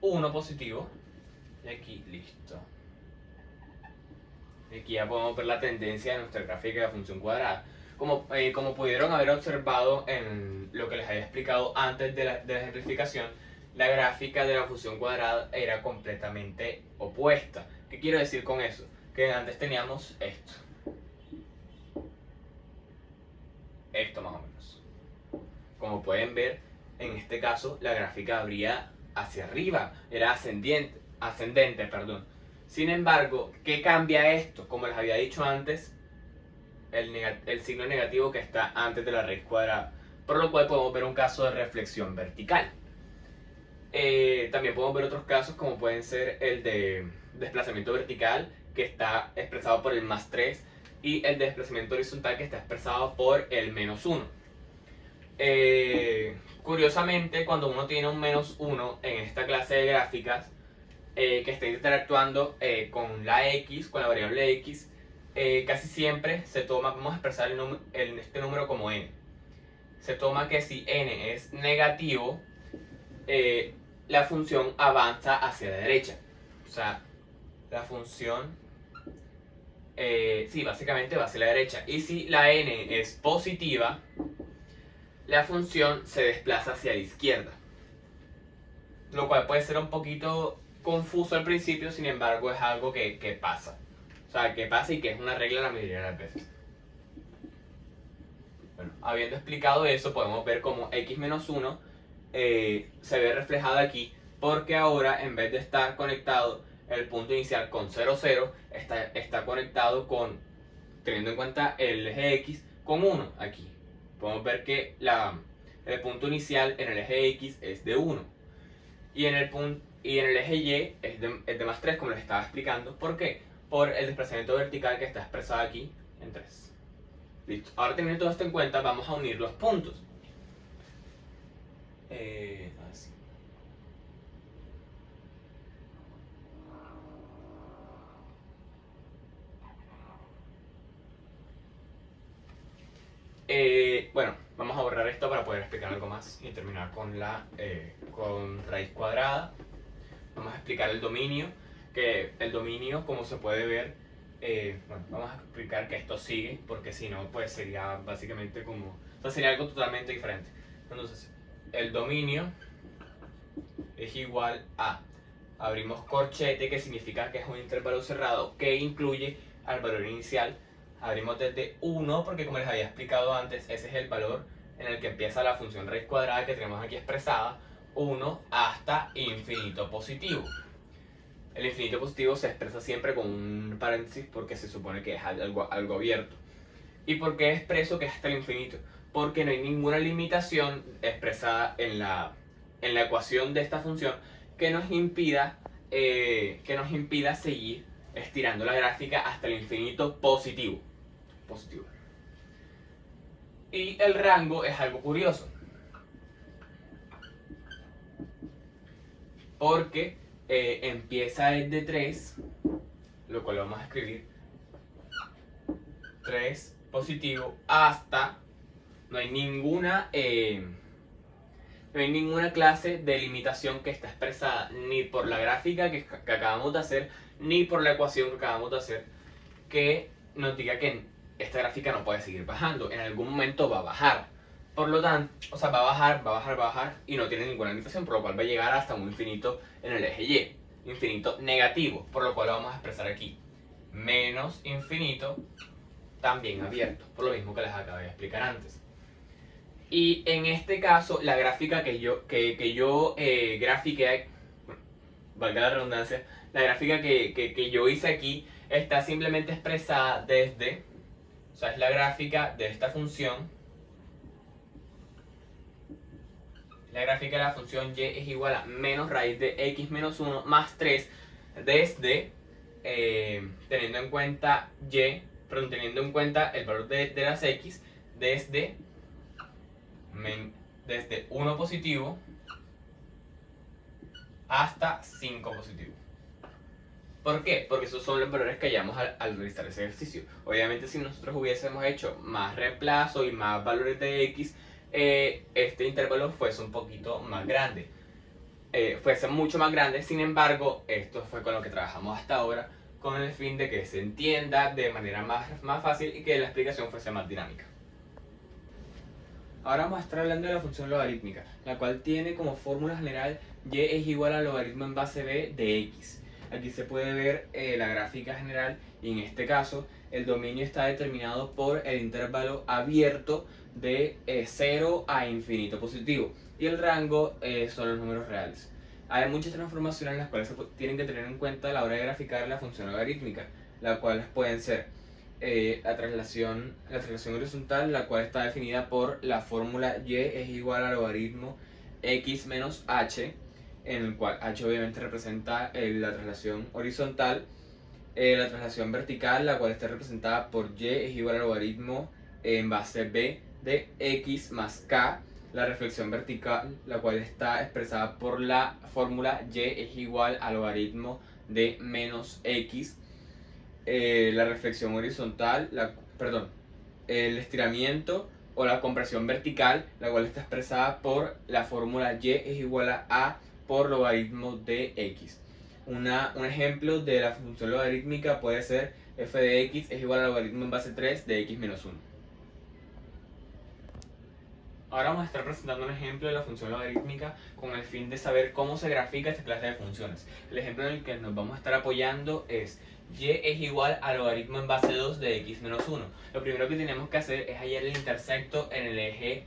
1 positivo. Y aquí, listo. Aquí ya podemos ver la tendencia de nuestra gráfica de función cuadrada. Como pudieron haber observado en lo que les había explicado antes de la ejemplificación, la gráfica de la función cuadrada era completamente opuesta. ¿Qué quiero decir con eso? Que antes teníamos esto. Esto más o menos. Como pueden ver, en este caso la gráfica abría hacia arriba, era ascendente, perdón. Sin embargo, ¿qué cambia esto? Como les había dicho antes, el signo negativo que está antes de la raíz cuadrada, por lo cual podemos ver un caso de reflexión vertical. También podemos ver otros casos como pueden ser el de desplazamiento vertical, que está expresado por el más 3, y el de desplazamiento horizontal, que está expresado por el menos 1. Curiosamente, cuando uno tiene un menos 1 en esta clase de gráficas, que está interactuando con la x, con la variable x, casi siempre se toma, vamos a expresar este número como n. Se toma que si n es negativo, la función avanza hacia la derecha. O sea, la función, sí, básicamente va hacia la derecha. Y si la n es positiva, la función se desplaza hacia la izquierda. Lo cual puede ser un poquito confuso al principio, sin embargo es algo que pasa. O sea, que pasa y que es una regla la mayoría de las veces. Bueno, habiendo explicado eso, podemos ver cómo x menos 1 se ve reflejado aquí, porque ahora en vez de estar conectado el punto inicial con 0, 0, está conectado con, teniendo en cuenta el eje x, con 1 aquí. Podemos ver que el punto inicial en el eje x es de 1 y en el eje y es de más 3, como les estaba explicando. ¿Por qué? Por el desplazamiento vertical que está expresado aquí en 3. Listo. Ahora, teniendo todo esto en cuenta, vamos a unir los puntos. Así. Bueno, vamos a borrar esto para poder explicar algo más y terminar con raíz cuadrada. Vamos a explicar el dominio, que el dominio, como se puede ver, bueno, vamos a explicar que esto sigue, porque si no, pues sería básicamente como, o sea, sería algo totalmente diferente. Entonces, el dominio es igual a, abrimos corchete, que significa que es un intervalo cerrado que incluye al valor inicial Abrimos desde 1 porque, como les había explicado antes, ese es el valor en el que empieza la función raíz cuadrada que tenemos aquí expresada, 1 hasta infinito positivo. El infinito positivo se expresa siempre con un paréntesis porque se supone que es algo abierto. ¿Y por qué expreso que es hasta el infinito? Porque no hay ninguna limitación expresada en la ecuación de esta función que nos impida seguir estirando la gráfica hasta el infinito positivo. Y el rango es algo curioso, porque empieza desde 3, lo cual vamos a escribir 3 positivo hasta no hay ninguna clase de limitación que está expresada ni por la gráfica que acabamos de hacer ni por la ecuación que acabamos de hacer que nos diga que esta gráfica no puede seguir bajando. En algún momento va a bajar. Por lo tanto, va a bajar y no tiene ninguna limitación, por lo cual va a llegar hasta un infinito en el eje Y. Infinito negativo, por lo cual lo vamos a expresar aquí. Menos infinito también abierto, por lo mismo que les acabé de explicar antes. Y en este caso, la gráfica que yo grafiqué, valga la redundancia, la gráfica que yo hice aquí está simplemente expresada desde, o sea, es la gráfica de esta función. La gráfica de la función y es igual a menos raíz de x menos 1 más 3 desde, teniendo en cuenta el valor de las x desde 1 positivo hasta 5 positivo. ¿Por qué? Porque esos son los valores que hallamos al realizar ese ejercicio. Obviamente, si nosotros hubiésemos hecho más reemplazo y más valores de x, este intervalo fuese un poquito más grande, fuese mucho más grande. Sin embargo, esto fue con lo que trabajamos hasta ahora, con el fin de que se entienda de manera más fácil y que la explicación fuese más dinámica. Ahora vamos a estar hablando de la función logarítmica, la cual tiene como fórmula general y es igual al logaritmo en base b de x. Aquí se puede ver la gráfica general y en este caso el dominio está determinado por el intervalo abierto de 0 a infinito positivo y el rango son los números reales. Hay muchas transformaciones las cuales se tienen que tener en cuenta a la hora de graficar la función logarítmica, las cuales pueden ser la traslación horizontal, la cual está definida por la fórmula y es igual al logaritmo x menos h, en el cual h obviamente representa la traslación horizontal. La traslación vertical, la cual está representada por y es igual al logaritmo en base b de x más k. La reflexión vertical, la cual está expresada por la fórmula y es igual al logaritmo de menos x. La reflexión horizontal, el estiramiento o la compresión vertical, la cual está expresada por la fórmula y es igual a por logaritmo de x. Un ejemplo de la función logarítmica puede ser f de x es igual al logaritmo en base 3 de x menos 1. Ahora vamos a estar presentando un ejemplo de la función logarítmica con el fin de saber cómo se grafica esta clase de funciones. El ejemplo en el que nos vamos a estar apoyando es y es igual al logaritmo en base 2 de x menos 1. Lo primero que tenemos que hacer es hallar el intersecto en el eje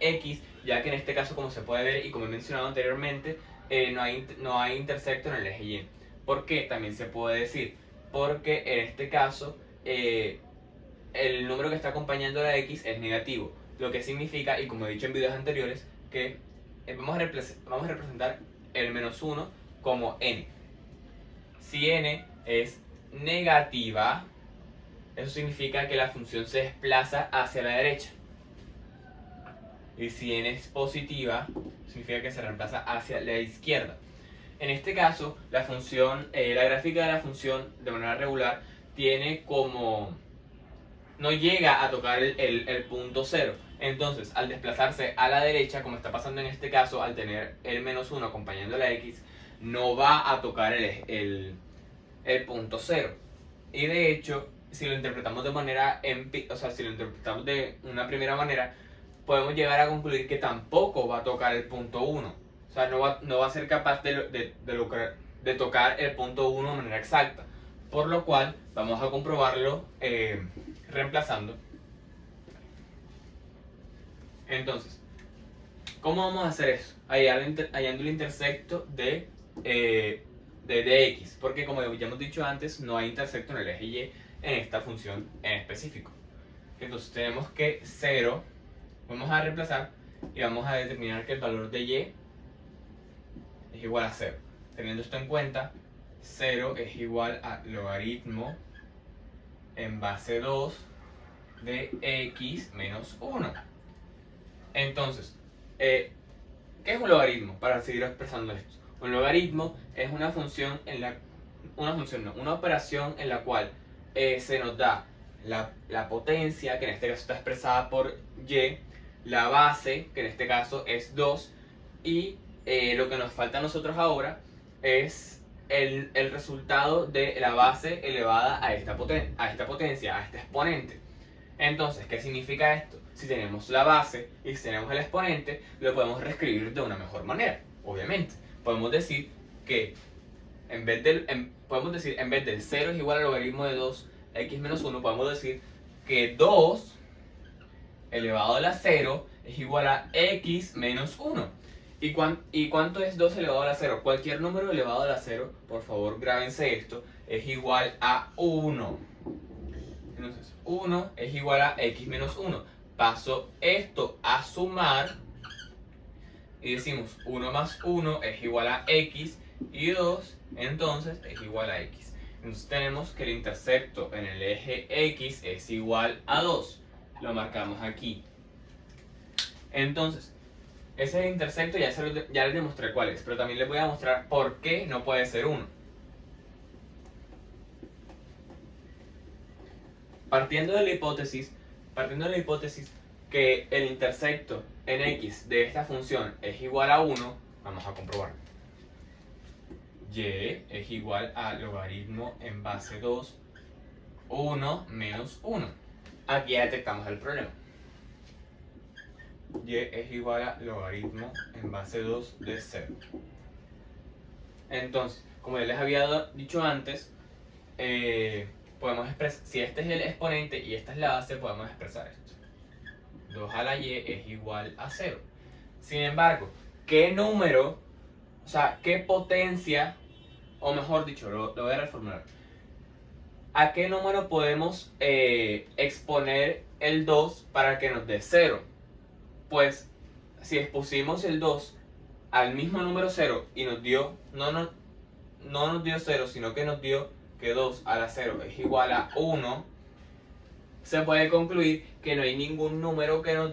x, ya que en este caso, como se puede ver y como he mencionado anteriormente, no hay intersecto en el eje y. ¿Por qué? También se puede decir porque en este caso el número que está acompañando a la x es negativo, lo que significa, y como he dicho en videos anteriores, que vamos a representar el menos 1 como n. Si n es negativa, eso significa que la función se desplaza hacia la derecha. Y si n es positiva, significa que se reemplaza hacia la izquierda. En este caso, la gráfica de la función de manera regular tiene como... no llega a tocar el punto 0. Entonces, al desplazarse a la derecha, como está pasando en este caso, al tener el menos 1 acompañando la x, no va a tocar el punto 0. Y de hecho, si lo interpretamos de manera si lo interpretamos de una primera manera, podemos llegar a concluir que tampoco va a tocar el punto 1. O sea, no va a ser capaz de tocar el punto 1 de manera exacta. por lo cual vamos a comprobarlo reemplazando. Entonces, ¿cómo vamos a hacer eso? Hallando el intersecto de x, porque como ya hemos dicho antes, no hay intersecto en el eje y en esta función en específico. Entonces tenemos que 0, vamos a reemplazar y vamos a determinar que el valor de y es igual a 0. Teniendo esto en cuenta, 0 es igual a logaritmo en base 2 de x menos 1. Entonces, ¿qué es un logaritmo? Para seguir expresando esto. Un logaritmo es una función una operación en la cual se nos da la potencia, que en este caso está expresada por y, la base, que en este caso es 2, y lo que nos falta a nosotros ahora es el resultado de la base elevada a esta potencia, a este exponente. Entonces, ¿qué significa esto? Si tenemos la base y si tenemos el exponente, lo podemos reescribir de una mejor manera, obviamente. Podemos decir que en vez del 0 es igual al logaritmo de 2x menos 1, podemos decir que 2 elevado a la 0 es igual a x menos 1. ¿Y cuánto es 2 elevado a la 0? Cualquier número elevado a la 0, por favor grábense esto, es igual a 1. Entonces, 1 es igual a x menos 1. Paso esto a sumar y decimos 1 más 1 es igual a x y 2 entonces es igual a x. Entonces tenemos que el intersecto en el eje x es igual a 2. Lo marcamos aquí. Entonces, ese es el intersecto, ya les demostré cuál es, pero también les voy a mostrar por qué no puede ser 1. Partiendo de la hipótesis que el intersecto en x de esta función es igual a 1, vamos a comprobarlo. Y es igual a logaritmo en base 2, 1 menos 1. Aquí ya detectamos el problema. Y es igual a logaritmo en base 2 de 0. Entonces, como ya les había dicho antes, podemos expresar, si este es el exponente y esta es la base, podemos expresar esto. 2 a la y es igual a 0. Sin embargo, ¿qué número, o sea, qué potencia, o mejor dicho, lo voy a reformular? ¿A qué número podemos exponer el 2 para que nos dé 0? Pues, si expusimos el 2 al mismo número 0 y nos dio, no nos dio 0, sino que nos dio que 2 a la 0 es igual a 1, se puede concluir que no hay ningún número que nos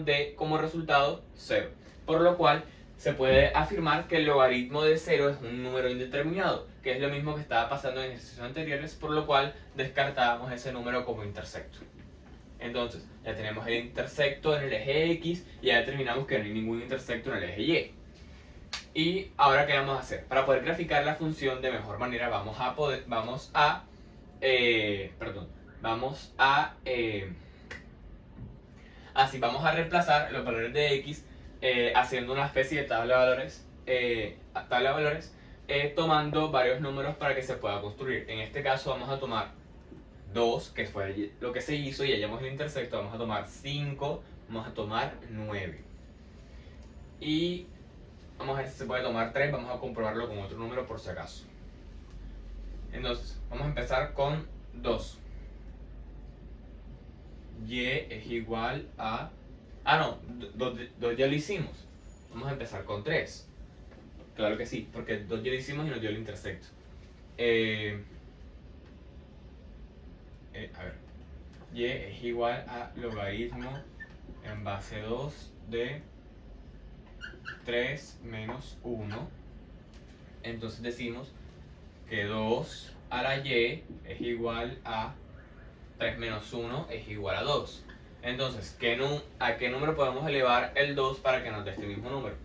dé como resultado 0. Por lo cual, se puede afirmar que el logaritmo de 0 es un número indeterminado, que es lo mismo que estaba pasando en ejercicios anteriores, por lo cual descartábamos ese número como intersecto. Entonces, ya tenemos el intersecto en el eje X y ya determinamos que no hay ningún intersecto en el eje Y. Y ahora, ¿qué vamos a hacer? Para poder graficar la función de mejor manera, vamos a reemplazar los valores de X haciendo una especie de tabla de valores, tomando varios números para que se pueda construir. En este caso vamos a tomar 2, que fue lo que se hizo y hallamos el intersecto, vamos a tomar 5, vamos a tomar 9. Y vamos a ver si se puede tomar 3, vamos a comprobarlo con otro número por si acaso. Entonces, vamos a empezar con 2. Y es igual a... no, 2 ya lo hicimos. Vamos a empezar con 3. Claro que sí, porque 2 ya lo hicimos y nos dio el intersecto. A ver. Y es igual a logaritmo en base 2 de 3 menos 1. Entonces decimos que 2 a la y es igual a 3 menos 1 es igual a 2. Entonces, ¿a qué número podemos elevar el 2 para que nos dé este mismo número?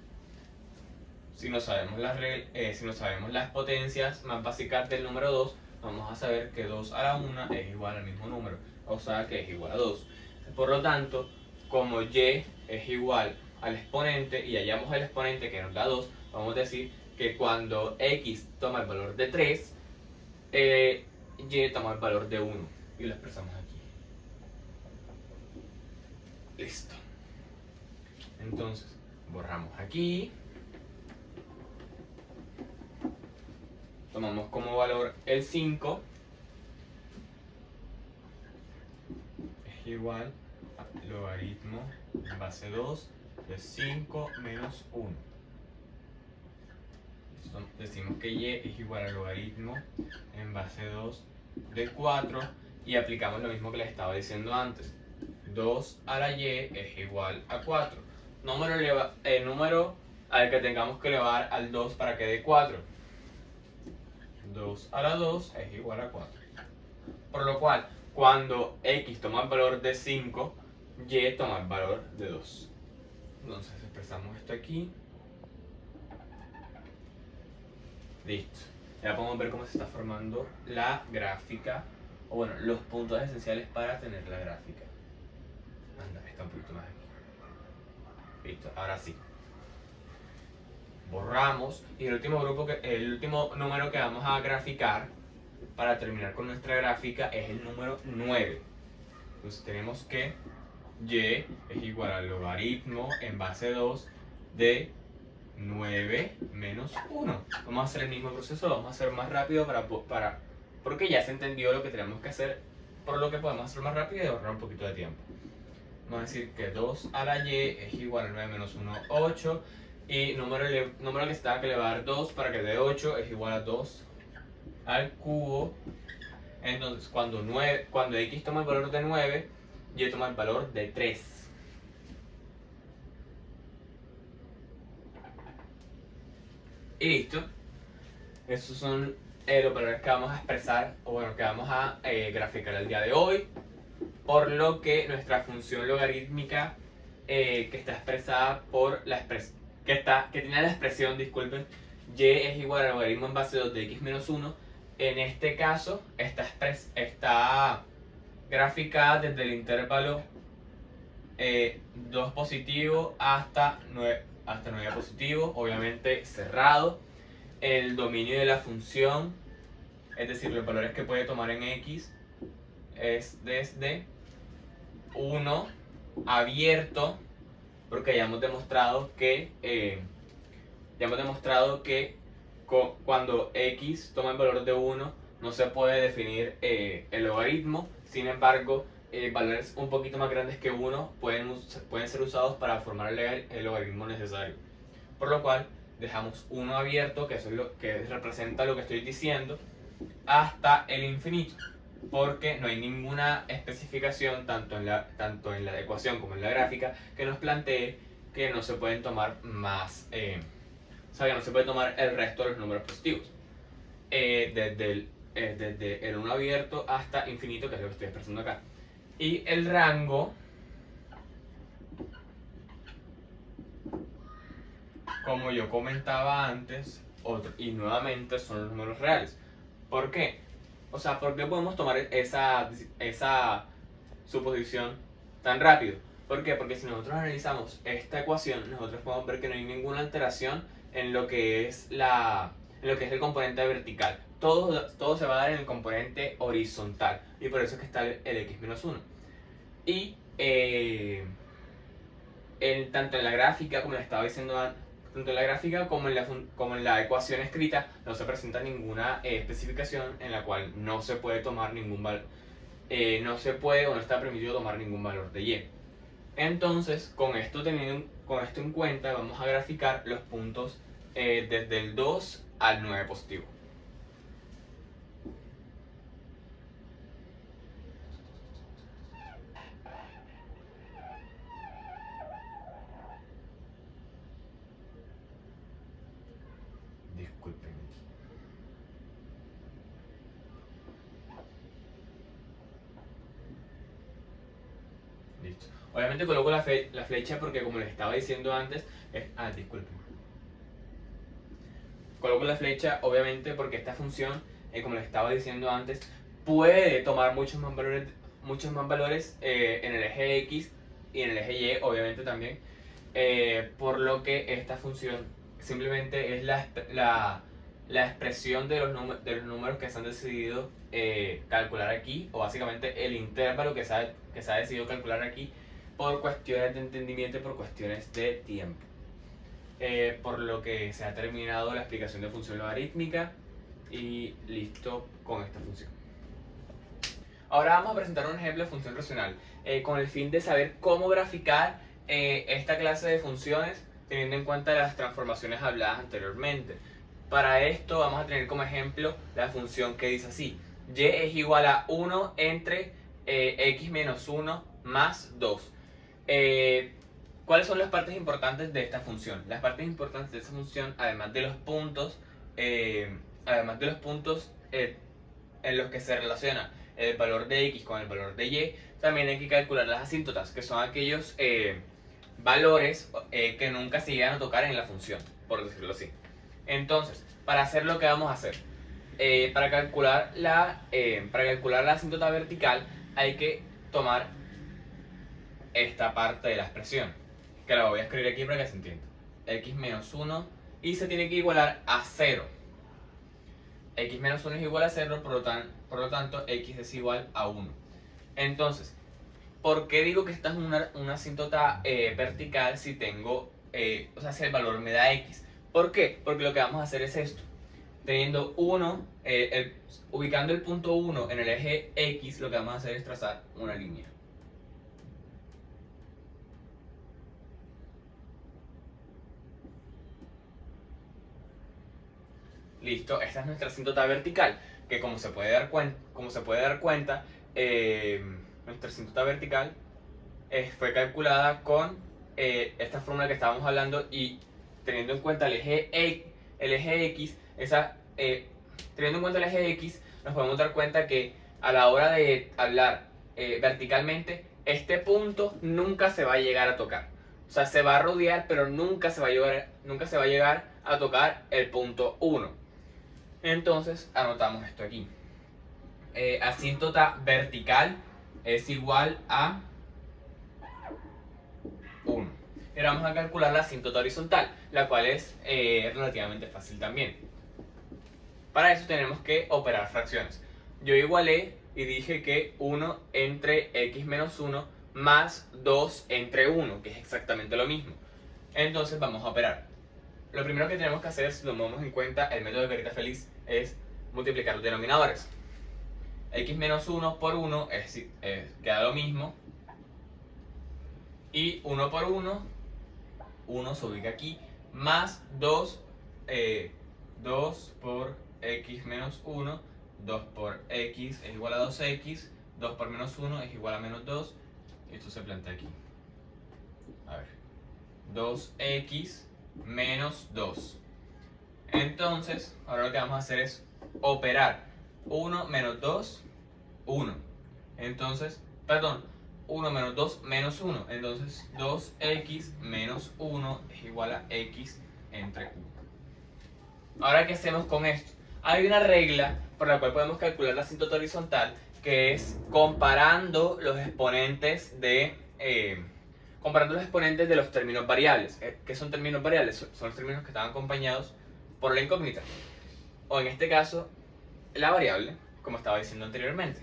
Si no sabemos las potencias más básicas del número 2, vamos a saber que 2 a la 1 es igual al mismo número, o sea que es igual a 2. Por lo tanto, como y es igual al exponente y hallamos el exponente que nos da 2, vamos a decir que cuando x toma el valor de 3, y toma el valor de 1 y lo expresamos aquí. Listo. Entonces, borramos aquí. Tomamos como valor el 5. Es igual a logaritmo en base 2 de 5 menos 1. Decimos que y es igual al logaritmo en base 2 de 4 y aplicamos lo mismo que les estaba diciendo antes. 2 a la y es igual a 4. Número al que tengamos que elevar al 2 para que dé 4. 2 a la 2 es igual a 4. Por lo cual, cuando x toma el valor de 5, y toma el valor de 2. Entonces expresamos esto aquí. Listo. Ya podemos ver cómo se está formando la gráfica, o bueno, los puntos esenciales para tener la gráfica. Anda, está un poquito más aquí. Listo, ahora sí. Borramos y el último número que vamos a graficar para terminar con nuestra gráfica es el número 9. Entonces tenemos que y es igual al logaritmo en base 2 de 9 menos 1. Vamos a hacer el mismo proceso, lo vamos a hacer más rápido porque ya se entendió lo que tenemos que hacer, por lo que podemos hacerlo más rápido y ahorrar un poquito de tiempo. Vamos a decir que 2 a la y es igual a 9 menos 1, 8. Y número que se tenga que elevar 2 para que dé 8 es igual a 2 al cubo. Entonces cuando x toma el valor de 9, y toma el valor de 3. Y listo. Esos son los valores que vamos a expresar, o bueno, que vamos a graficar el día de hoy. Por lo que nuestra función logarítmica que está expresada por la expresión que tiene la expresión, disculpen, y es igual al logaritmo en base 2 de x menos 1. En este caso está graficada desde el intervalo 2 positivo hasta 9 positivo, obviamente cerrado. El dominio de la función, es decir, los valores que puede tomar en x, es desde 1 abierto, porque ya hemos demostrado que cuando x toma el valor de 1 no se puede definir el logaritmo. Sin embargo, valores un poquito más grandes que 1 pueden ser usados para formar el logaritmo necesario. Por lo cual dejamos 1 abierto, que eso es lo que representa lo que estoy diciendo, hasta el infinito, porque no hay ninguna especificación tanto en la ecuación como en la gráfica que nos plantee que no se pueden tomar más, que no se puede tomar el resto de los números positivos, desde el 1 abierto hasta infinito, que es lo que estoy expresando acá. Y el rango, como yo comentaba antes, y nuevamente son los números reales. ¿Por qué? ¿Por qué podemos tomar esa suposición tan rápido? ¿Por qué? Porque si nosotros analizamos esta ecuación, nosotros podemos ver que no hay ninguna alteración en lo que es el componente vertical. Todo se va a dar en el componente horizontal, y por eso es que está el x-1. Y tanto en la gráfica, como les estaba diciendo antes, tanto en la gráfica como en la ecuación escrita, no se presenta ninguna especificación en la cual no se puede tomar ningún valor, no se puede o no está permitido tomar ningún valor de y. Entonces, con esto en cuenta, vamos a graficar los puntos desde el 2 al 9 positivo. Disculpen. Listo. Obviamente coloco la flecha porque, como les estaba diciendo antes, disculpen. Coloco la flecha obviamente porque esta función, como les estaba diciendo antes, puede tomar muchos más valores en el eje X y en el eje Y, obviamente también. Por lo que esta función simplemente es la expresión de los números que se han decidido calcular aquí, o básicamente el intervalo que se ha decidido calcular aquí por cuestiones de entendimiento y por cuestiones de tiempo. Por lo que se ha terminado la explicación de función logarítmica y listo con esta función. Ahora vamos a presentar un ejemplo de función racional con el fin de saber cómo graficar esta clase de funciones teniendo en cuenta las transformaciones habladas anteriormente. Para esto vamos a tener como ejemplo la función que dice así: y es igual a 1 entre x menos 1 más 2. ¿Cuáles son las partes importantes de esta función? Las partes importantes de esta función, además de los puntos en los que se relaciona el valor de x con el valor de y, también hay que calcular las asíntotas, que son aquellos valores que nunca se llegan a tocar en la función, por decirlo así. Entonces, para hacer lo que vamos a hacer, para calcular la asíntota vertical, hay que tomar esta parte de la expresión, que la voy a escribir aquí para que se entienda. X menos 1 y se tiene que igualar a 0. X menos 1 es igual a 0, por lo tanto x es igual a 1. Entonces, ¿por qué digo que esta es una asíntota vertical si tengo, si el valor me da x? ¿Por qué? Porque lo que vamos a hacer es esto. Teniendo 1, ubicando el punto 1 en el eje x, lo que vamos a hacer es trazar una línea. Listo, esta es nuestra asíntota vertical, que como se puede dar cuenta, nuestra asíntota vertical fue calculada con esta fórmula que estábamos hablando, y teniendo en cuenta el eje X, nos podemos dar cuenta que a la hora de hablar verticalmente, este punto nunca se va a llegar a tocar. O sea, se va a rodear, pero nunca se va a llegar a tocar el punto 1. Entonces, anotamos esto aquí. Asíntota vertical es igual a 1. Y ahora vamos a calcular la asíntota horizontal, la cual es relativamente fácil también. Para eso tenemos que operar fracciones. Yo igualé y dije que 1 entre x menos 1 más 2 entre 1, que es exactamente lo mismo. Entonces vamos a operar. Lo primero que tenemos que hacer, si tomamos en cuenta el método de carita feliz, es multiplicar los denominadores. X menos 1 por 1 queda lo mismo. Y 1 por 1, 1 se ubica aquí, más 2, 2 por x menos 1, 2 por x es igual a 2x, 2 por menos 1 es igual a menos 2, y esto se plantea aquí. A ver, 2x menos 2. Entonces, ahora lo que vamos a hacer es operar 1 menos 2, 1. Entonces, 1 menos 2 menos 1. Entonces, 2x menos 1 es igual a x entre 1. Ahora, ¿qué hacemos con esto? Hay una regla por la cual podemos calcular la asíntota horizontal, que es comparando los exponentes de los términos variables. ¿Qué son términos variables? Son los términos que están acompañados por la incógnita, o en este caso la variable, como estaba diciendo anteriormente.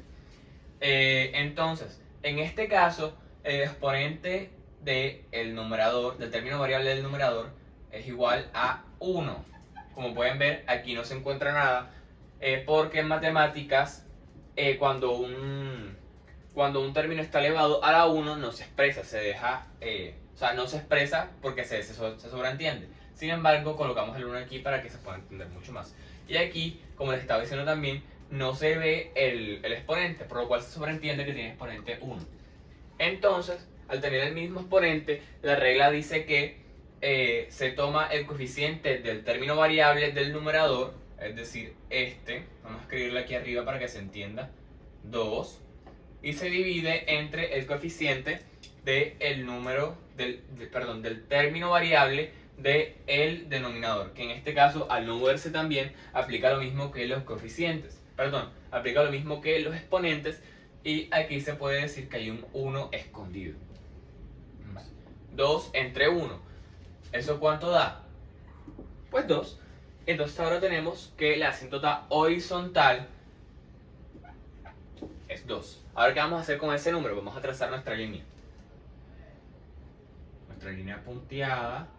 Entonces, en este caso, el exponente del numerador, del término variable del numerador, es igual a 1. Como pueden ver, aquí no se encuentra nada, porque en matemáticas, cuando un término está elevado a la 1, no se expresa, no se expresa porque se sobreentiende. Sin embargo, colocamos el 1 aquí para que se pueda entender mucho más. Y aquí, como les estaba diciendo también, no se ve el exponente, por lo cual se sobreentiende que tiene exponente 1. Entonces, al tener el mismo exponente, la regla dice que se toma el coeficiente del término variable del numerador, es decir, vamos a escribirlo aquí arriba para que se entienda, 2, y se divide entre el coeficiente del término variable del denominador, que en este caso, al no verse también, aplica lo mismo que los aplica lo mismo que los exponentes, y aquí se puede decir que hay un 1 escondido. 2 entre 1, ¿eso cuánto da? Pues 2. Entonces ahora tenemos que la asíntota horizontal es 2. Ahora, ¿qué vamos a hacer con ese número? Vamos a trazar nuestra línea. Nuestra línea punteada.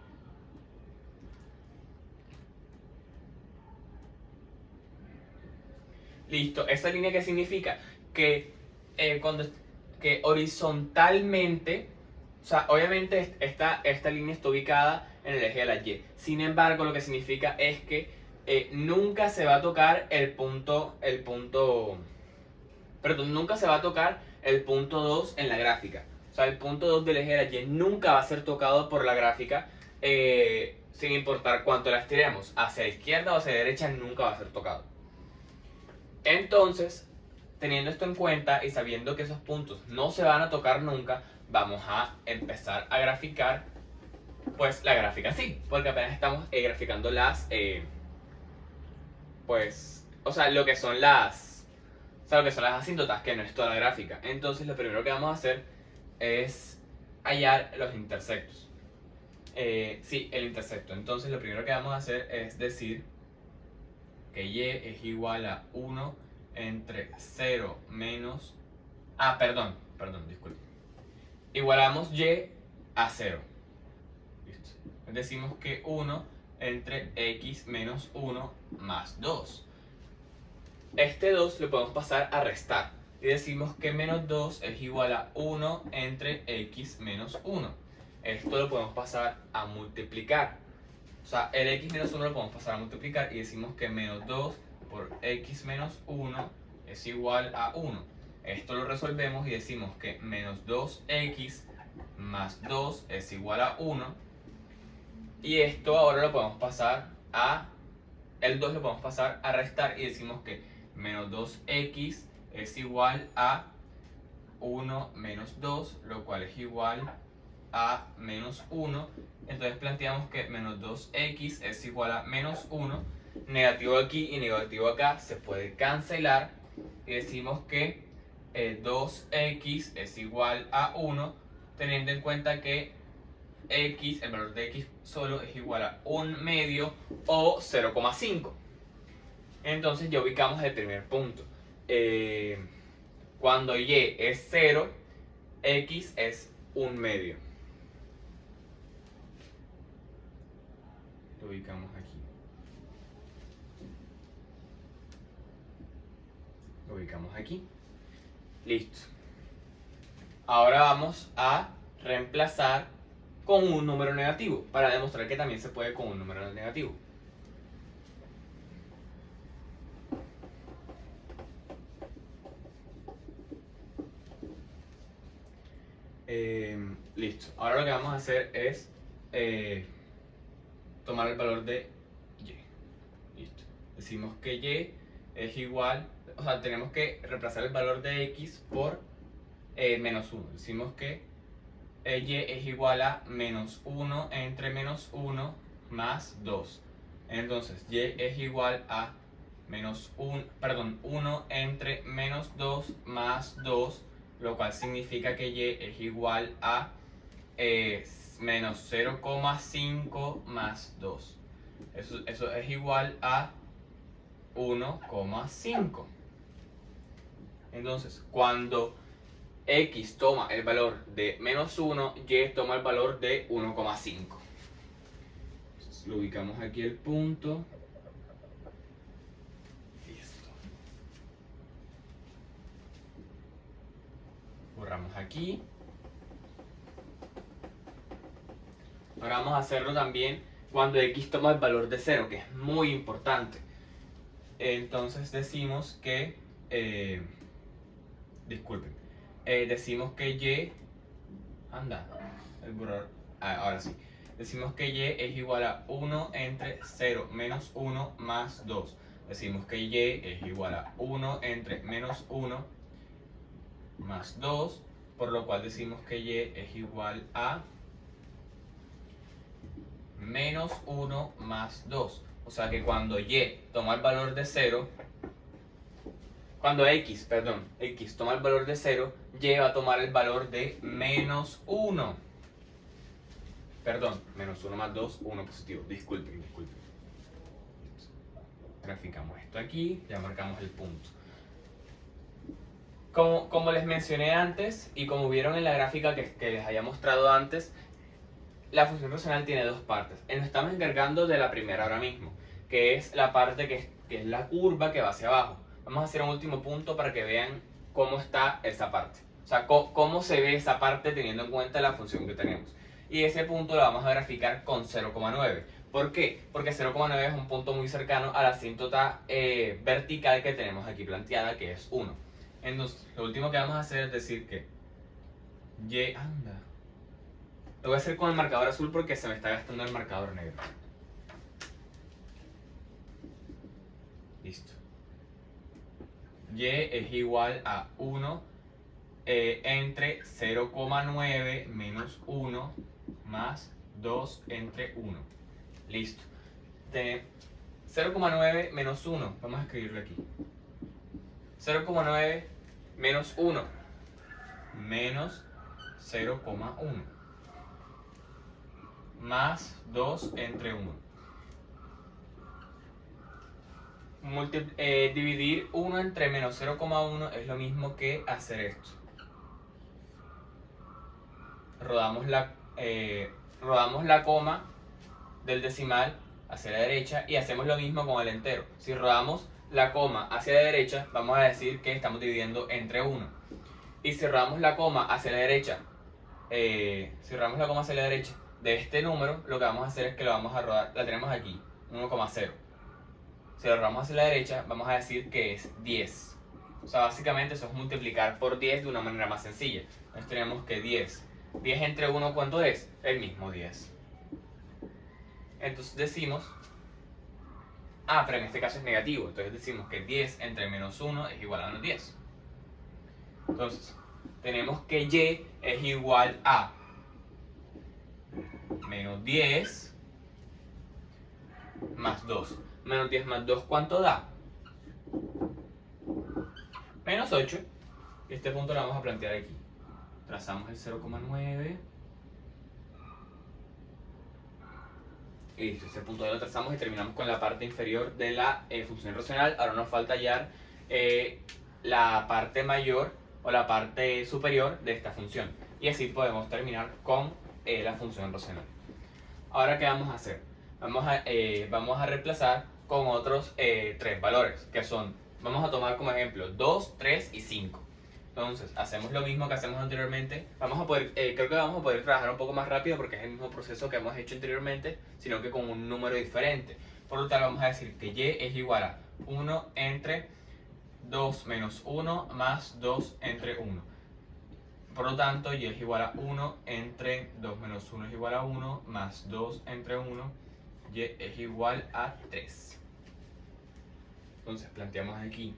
Listo. ¿Esa línea qué significa? Que que horizontalmente, o sea, obviamente esta línea está ubicada en el eje de la Y. Sin embargo, lo que significa es que nunca se va a tocar perdón, nunca se va a tocar el punto 2 en la gráfica. O sea, el punto 2 del eje de la Y nunca va a ser tocado por la gráfica, sin importar cuánto la estiremos. Hacia la izquierda o hacia la derecha nunca va a ser tocado. Entonces, teniendo esto en cuenta y sabiendo que esos puntos no se van a tocar nunca, vamos a empezar a graficar, pues la gráfica sí, porque apenas estamos graficando o sea, lo que son las asíntotas, que no es toda la gráfica. Entonces, lo primero que vamos a hacer es hallar los intersectos. Sí, el intersecto. Entonces, lo primero que vamos a hacer es decir que Y es igual a 1 entre 0 menos... perdón, disculpe. Igualamos Y a 0. Listo. Decimos que 1 entre x menos 1 más 2. Este 2 lo podemos pasar a restar. Y decimos que menos 2 es igual a 1 entre x menos 1. Esto lo podemos pasar a multiplicar. O sea, el x menos 1 lo podemos pasar a multiplicar y decimos que menos 2 por x menos 1 es igual a 1. Esto lo resolvemos y decimos que menos 2x más 2 es igual a 1. Y esto ahora lo podemos pasar el 2 lo podemos pasar a restar y decimos que menos 2x es igual a 1 menos 2, lo cual es igual a menos 1. Entonces planteamos que menos 2x es igual a menos 1. Negativo aquí y negativo acá se puede cancelar y decimos que 2x es igual a 1, teniendo en cuenta que el valor de x solo es igual a 1 medio o 0,5. Entonces ya ubicamos el primer punto. Cuando y es 0, x es 1 medio. Lo ubicamos aquí. Lo ubicamos aquí. Listo. Ahora vamos a reemplazar con un número negativo para demostrar que también se puede con un número negativo. Listo. Ahora lo que vamos a hacer es tomar el valor de y. Listo. Decimos que y es igual, o sea, tenemos que reemplazar el valor de x por menos 1. Decimos que y es igual a menos 1 entre menos 1 más 2. Entonces, y es igual a 1 entre menos 2 más 2, lo cual significa que y es igual a menos 0,5 más 2. Eso es igual a 1,5. Entonces, cuando x toma el valor de menos 1, y toma el valor de 1,5. Entonces, lo ubicamos aquí el punto. Listo. Borramos aquí. Ahora vamos a hacerlo también cuando x toma el valor de 0, que es muy importante. Entonces decimos que decimos que y ahora sí. Decimos que y es igual a 1 entre 0 menos 1 más 2. Decimos que y es igual a 1 entre menos 1 más 2, por lo cual decimos que y es igual a menos 1 más 2. O sea que cuando y toma el valor de 0, cuando x toma el valor de 0, y va a tomar el valor de menos 1. Perdón, menos 1 más 2, 1 positivo. Disculpen. graficamos esto aquí, ya marcamos el punto. Como les mencioné antes y como vieron en la gráfica que les había mostrado antes, la función racional tiene dos partes. Nos estamos encargando de la primera ahora mismo, que es la parte que es la curva que va hacia abajo. Vamos a hacer un último punto para que vean cómo está esa parte. O sea, cómo se ve esa parte teniendo en cuenta la función que tenemos. Y ese punto lo vamos a graficar con 0,9. ¿Por qué? Porque 0,9 es un punto muy cercano a la asíntota vertical que tenemos aquí planteada, que es 1. Entonces, lo último que vamos a hacer es decir que y, anda. Lo voy a hacer con el marcador azul porque se me está gastando el marcador negro. Listo. Y es igual a 1 entre 0,9 menos 1 más 2 entre 1. Listo. 0,9 menos 1. Vamos a escribirlo aquí. 0,9 menos 1 menos 0,1 más 2 entre 1. Dividir 1 entre menos 0,1 es lo mismo que hacer esto. Rodamos la coma del decimal hacia la derecha y hacemos lo mismo con el entero. Si rodamos la coma hacia la derecha, vamos a decir que estamos dividiendo entre 1. Y si rodamos la coma hacia la derecha, de este número, lo que vamos a hacer es que lo vamos a rodar, la tenemos aquí, 1,0. Si lo rodamos hacia la derecha, vamos a decir que es 10. O sea, básicamente eso es multiplicar por 10 de una manera más sencilla. Entonces tenemos que 10 entre 1, ¿cuánto es? El mismo 10. Entonces decimos, pero en este caso es negativo, entonces decimos que 10 entre menos 1 es igual a menos 10. Entonces, tenemos que y es igual a menos 10 más 2. Menos 10 más 2, ¿cuánto da? Menos 8. Y este punto lo vamos a plantear aquí. Trazamos el 0,9. Y listo, este punto ya lo trazamos y terminamos con la parte inferior de la función racional. Ahora nos falta hallar la parte mayor o la parte superior de esta función. Y así podemos terminar con la función racional. Ahora, ¿qué vamos a hacer? Vamos a reemplazar con otros 3 valores, que son, vamos a tomar como ejemplo 2, 3 y 5. Entonces, hacemos lo mismo que hacemos anteriormente. Creo que vamos a poder trabajar un poco más rápido porque es el mismo proceso que hemos hecho anteriormente, sino que con un número diferente. Por lo tanto, vamos a decir que y es igual a 1 entre 2 menos 1 más 2 entre 1. Por lo tanto, y es igual a 1 entre 2 menos 1 es igual a 1 más 2 entre 1, y es igual a 3. Entonces planteamos aquí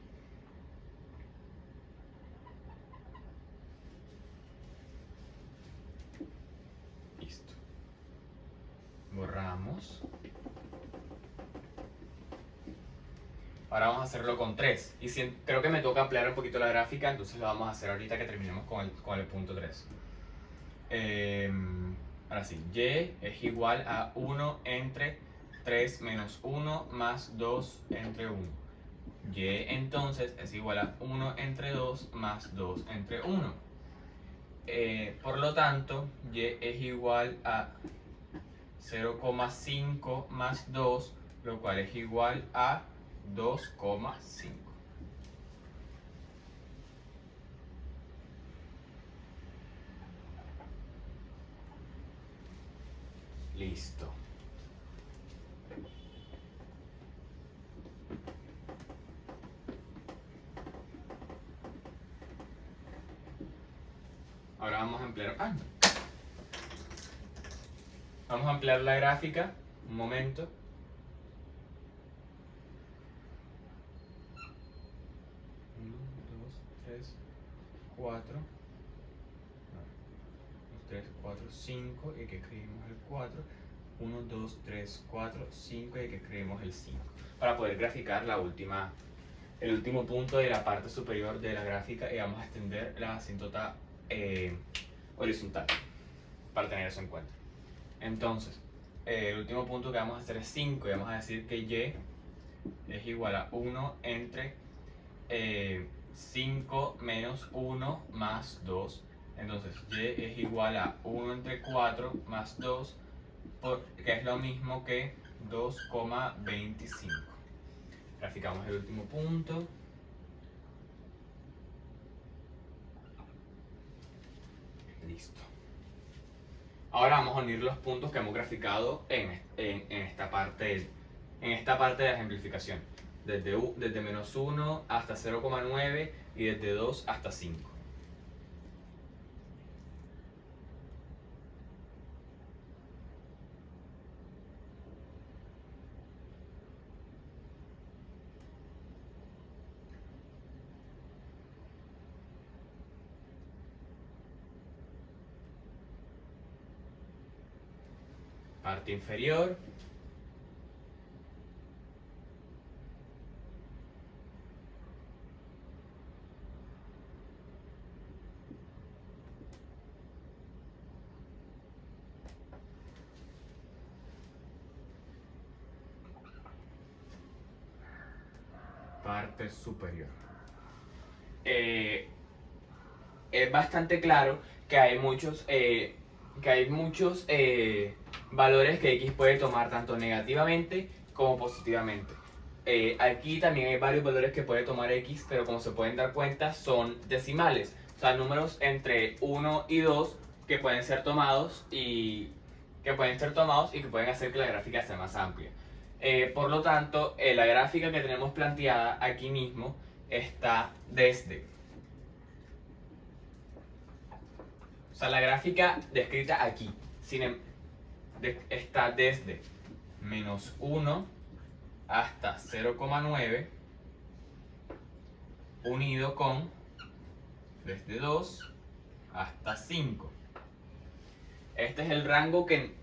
listo. Borramos. Ahora vamos a hacerlo con 3. Y creo que me toca ampliar un poquito la gráfica, entonces lo vamos a hacer ahorita que terminemos con el punto 3. Ahora sí, y es igual a 1 entre 3 menos 1 más 2 entre 1. Y entonces es igual a 1 entre 2 más 2 entre 1. Por lo tanto, y es igual a 0,5 más 2, lo cual es igual a 2,5. Listo. Ahora vamos a ampliar. Vamos a ampliar la gráfica. Un momento. Uno, 2, 3, 4. 3, 4, 5 y que escribimos el 4. 1, 2, 3, 4, 5 y que escribimos el 5. Para poder graficar el último punto de la parte superior de la gráfica y vamos a extender la asíntota horizontal para tener eso en cuenta. Entonces, el último punto que vamos a hacer es 5 y vamos a decir que y es igual a 1 entre 5 menos 1 más 2. Entonces y es igual a 1 entre 4 más 2, que es lo mismo que 2,25. Graficamos el último punto. Listo. Ahora vamos a unir los puntos que hemos graficado en esta parte de la ejemplificación. Desde menos 1 hasta 0,9 y desde 2 hasta 5. Parte inferior. Parte superior. Es bastante claro que hay muchos valores que x puede tomar tanto negativamente como positivamente. Aquí también hay varios valores que puede tomar x, pero como se pueden dar cuenta son decimales, o sea, números entre 1 y 2 que pueden ser tomados y que pueden hacer que la gráfica sea más amplia. Por lo tanto, la gráfica que tenemos planteada aquí mismo está desde. O sea, la gráfica descrita aquí está desde menos 1 hasta 0,9 unido con desde 2 hasta 5. Este es el rango que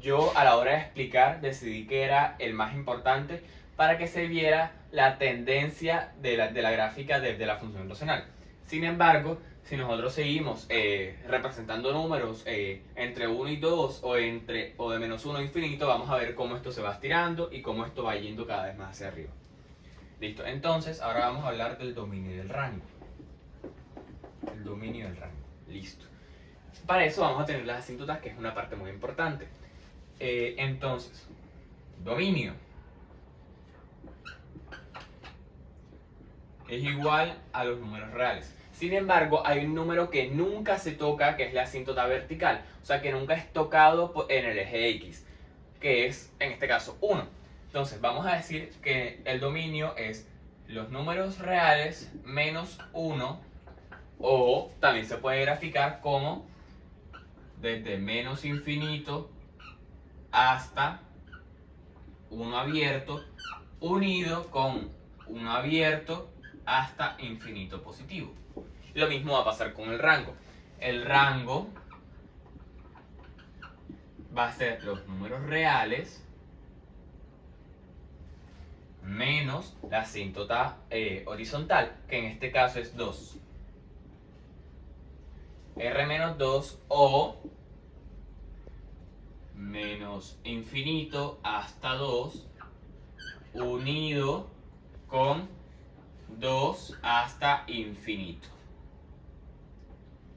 yo a la hora de explicar decidí que era el más importante para que se viera la tendencia de la gráfica de la función racional. Sin embargo, si nosotros seguimos representando números entre 1 y 2 o de menos 1 a infinito, vamos a ver cómo esto se va estirando y cómo esto va yendo cada vez más hacia arriba. Listo, entonces ahora vamos a hablar del dominio y del rango. El dominio y el rango, listo. Para eso vamos a tener las asíntotas, que es una parte muy importante. Entonces, dominio es igual a los números reales. Sin embargo, hay un número que nunca se toca, que es la asíntota vertical, o sea, que nunca es tocado en el eje X, que es, en este caso, 1. Entonces, vamos a decir que el dominio es los números reales menos 1, o también se puede graficar como desde menos infinito hasta 1 abierto, unido con 1 abierto hasta infinito positivo. Lo mismo va a pasar con el rango. El rango va a ser los números reales menos la asíntota horizontal, que en este caso es 2. R menos 2 o menos infinito hasta 2 unido con 2 hasta infinito.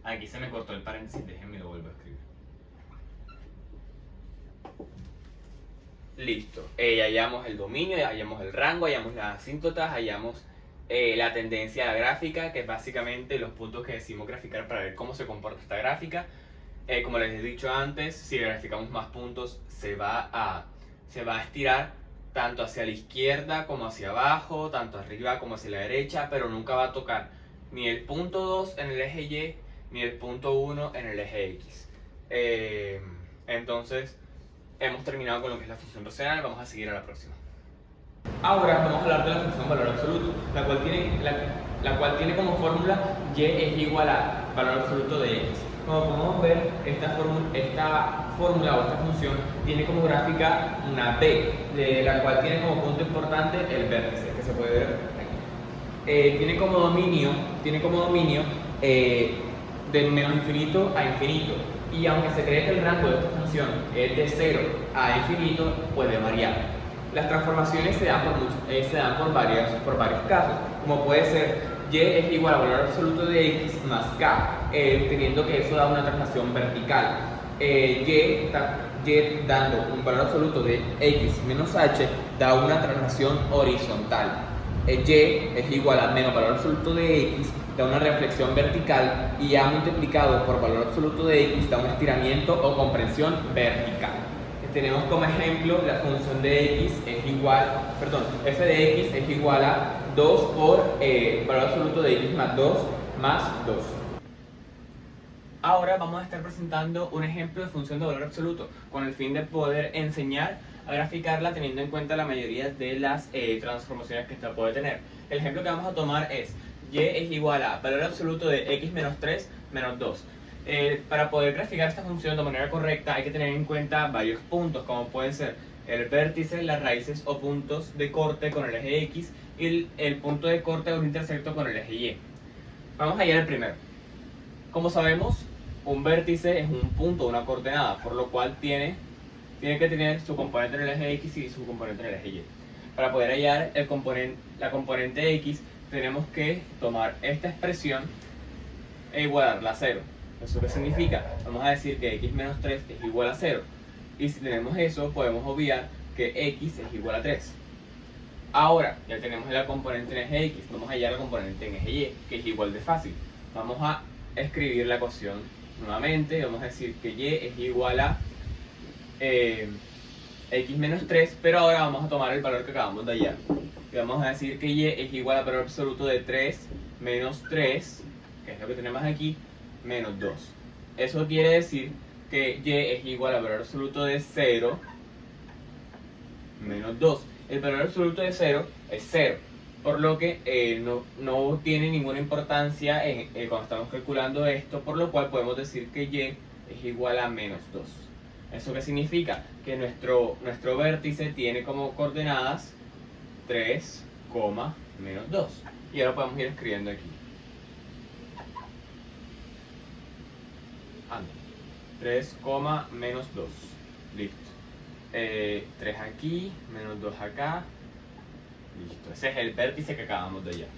Aquí se me cortó el paréntesis, déjenme lo vuelvo a escribir. Listo, ya hallamos el dominio, ya hallamos el rango, hallamos las asíntotas, hallamos la tendencia a la gráfica, que es básicamente los puntos que decimos graficar para ver cómo se comporta esta gráfica. Como les he dicho antes, si graficamos más puntos se va a estirar tanto hacia la izquierda como hacia abajo, tanto arriba como hacia la derecha, pero nunca va a tocar ni el punto 2 en el eje Y ni el punto 1 en el eje X. Entonces, hemos terminado con lo que es la función racional, vamos a seguir a la próxima. Ahora vamos a hablar de la función valor absoluto, la cual tiene como fórmula y es igual a valor absoluto de x. Como podemos ver, esta fórmula o esta función tiene como gráfica una b, de la cual tiene como punto importante el vértice, que se puede ver aquí. Tiene como dominio de menos infinito a infinito. Y aunque se cree que el rango de esta función es de 0 a infinito, puede variar. Las transformaciones se dan por varios casos, como puede ser y es igual al valor absoluto de x más k, teniendo que eso da una traslación vertical. Y dando un valor absoluto de x menos h da una traslación horizontal. Y es igual a menos valor absoluto de x da una reflexión vertical, y a multiplicado por valor absoluto de x da un estiramiento o comprensión vertical. Tenemos como ejemplo la función de x es igual, f de x es igual a 2 por valor absoluto de x más 2 más 2. Ahora vamos a estar presentando un ejemplo de función de valor absoluto con el fin de poder enseñar a graficarla teniendo en cuenta la mayoría de las transformaciones que esta puede tener. El ejemplo que vamos a tomar es y es igual a valor absoluto de x menos 3 menos 2. Para poder graficar esta función de manera correcta hay que tener en cuenta varios puntos, como pueden ser el vértice, las raíces o puntos de corte con el eje x y el punto de corte o un intersecto con el eje y. Vamos a ir al primero. Como sabemos, un vértice es un punto, una coordenada, por lo cual tiene que tener su componente en el eje x y su componente en el eje y. Para poder hallar la componente x, tenemos que tomar esta expresión e igualarla a 0. ¿Eso qué significa? Vamos a decir que x menos 3 es igual a 0. Y si tenemos eso, podemos obviar que x es igual a 3. Ahora, ya tenemos la componente en eje x, vamos a hallar la componente en eje y, que es igual de fácil. Vamos a escribir la ecuación nuevamente, vamos a decir que y es igual a x menos 3, pero ahora vamos a tomar el valor que acabamos de hallar. Y vamos a decir que y es igual al valor absoluto de 3 menos 3, que es lo que tenemos aquí, menos 2. Eso quiere decir que y es igual al valor absoluto de 0 menos 2. El valor absoluto de 0 es 0, por lo que no tiene ninguna importancia cuando estamos calculando esto, por lo cual podemos decir que y es igual a menos 2. ¿Eso qué significa? Que nuestro vértice tiene como coordenadas 3, menos 2. Y ahora podemos ir escribiendo aquí. 3, menos 2. Listo. 3 aquí, menos 2 acá. Listo. Ese es el vértice que acabamos de hallar.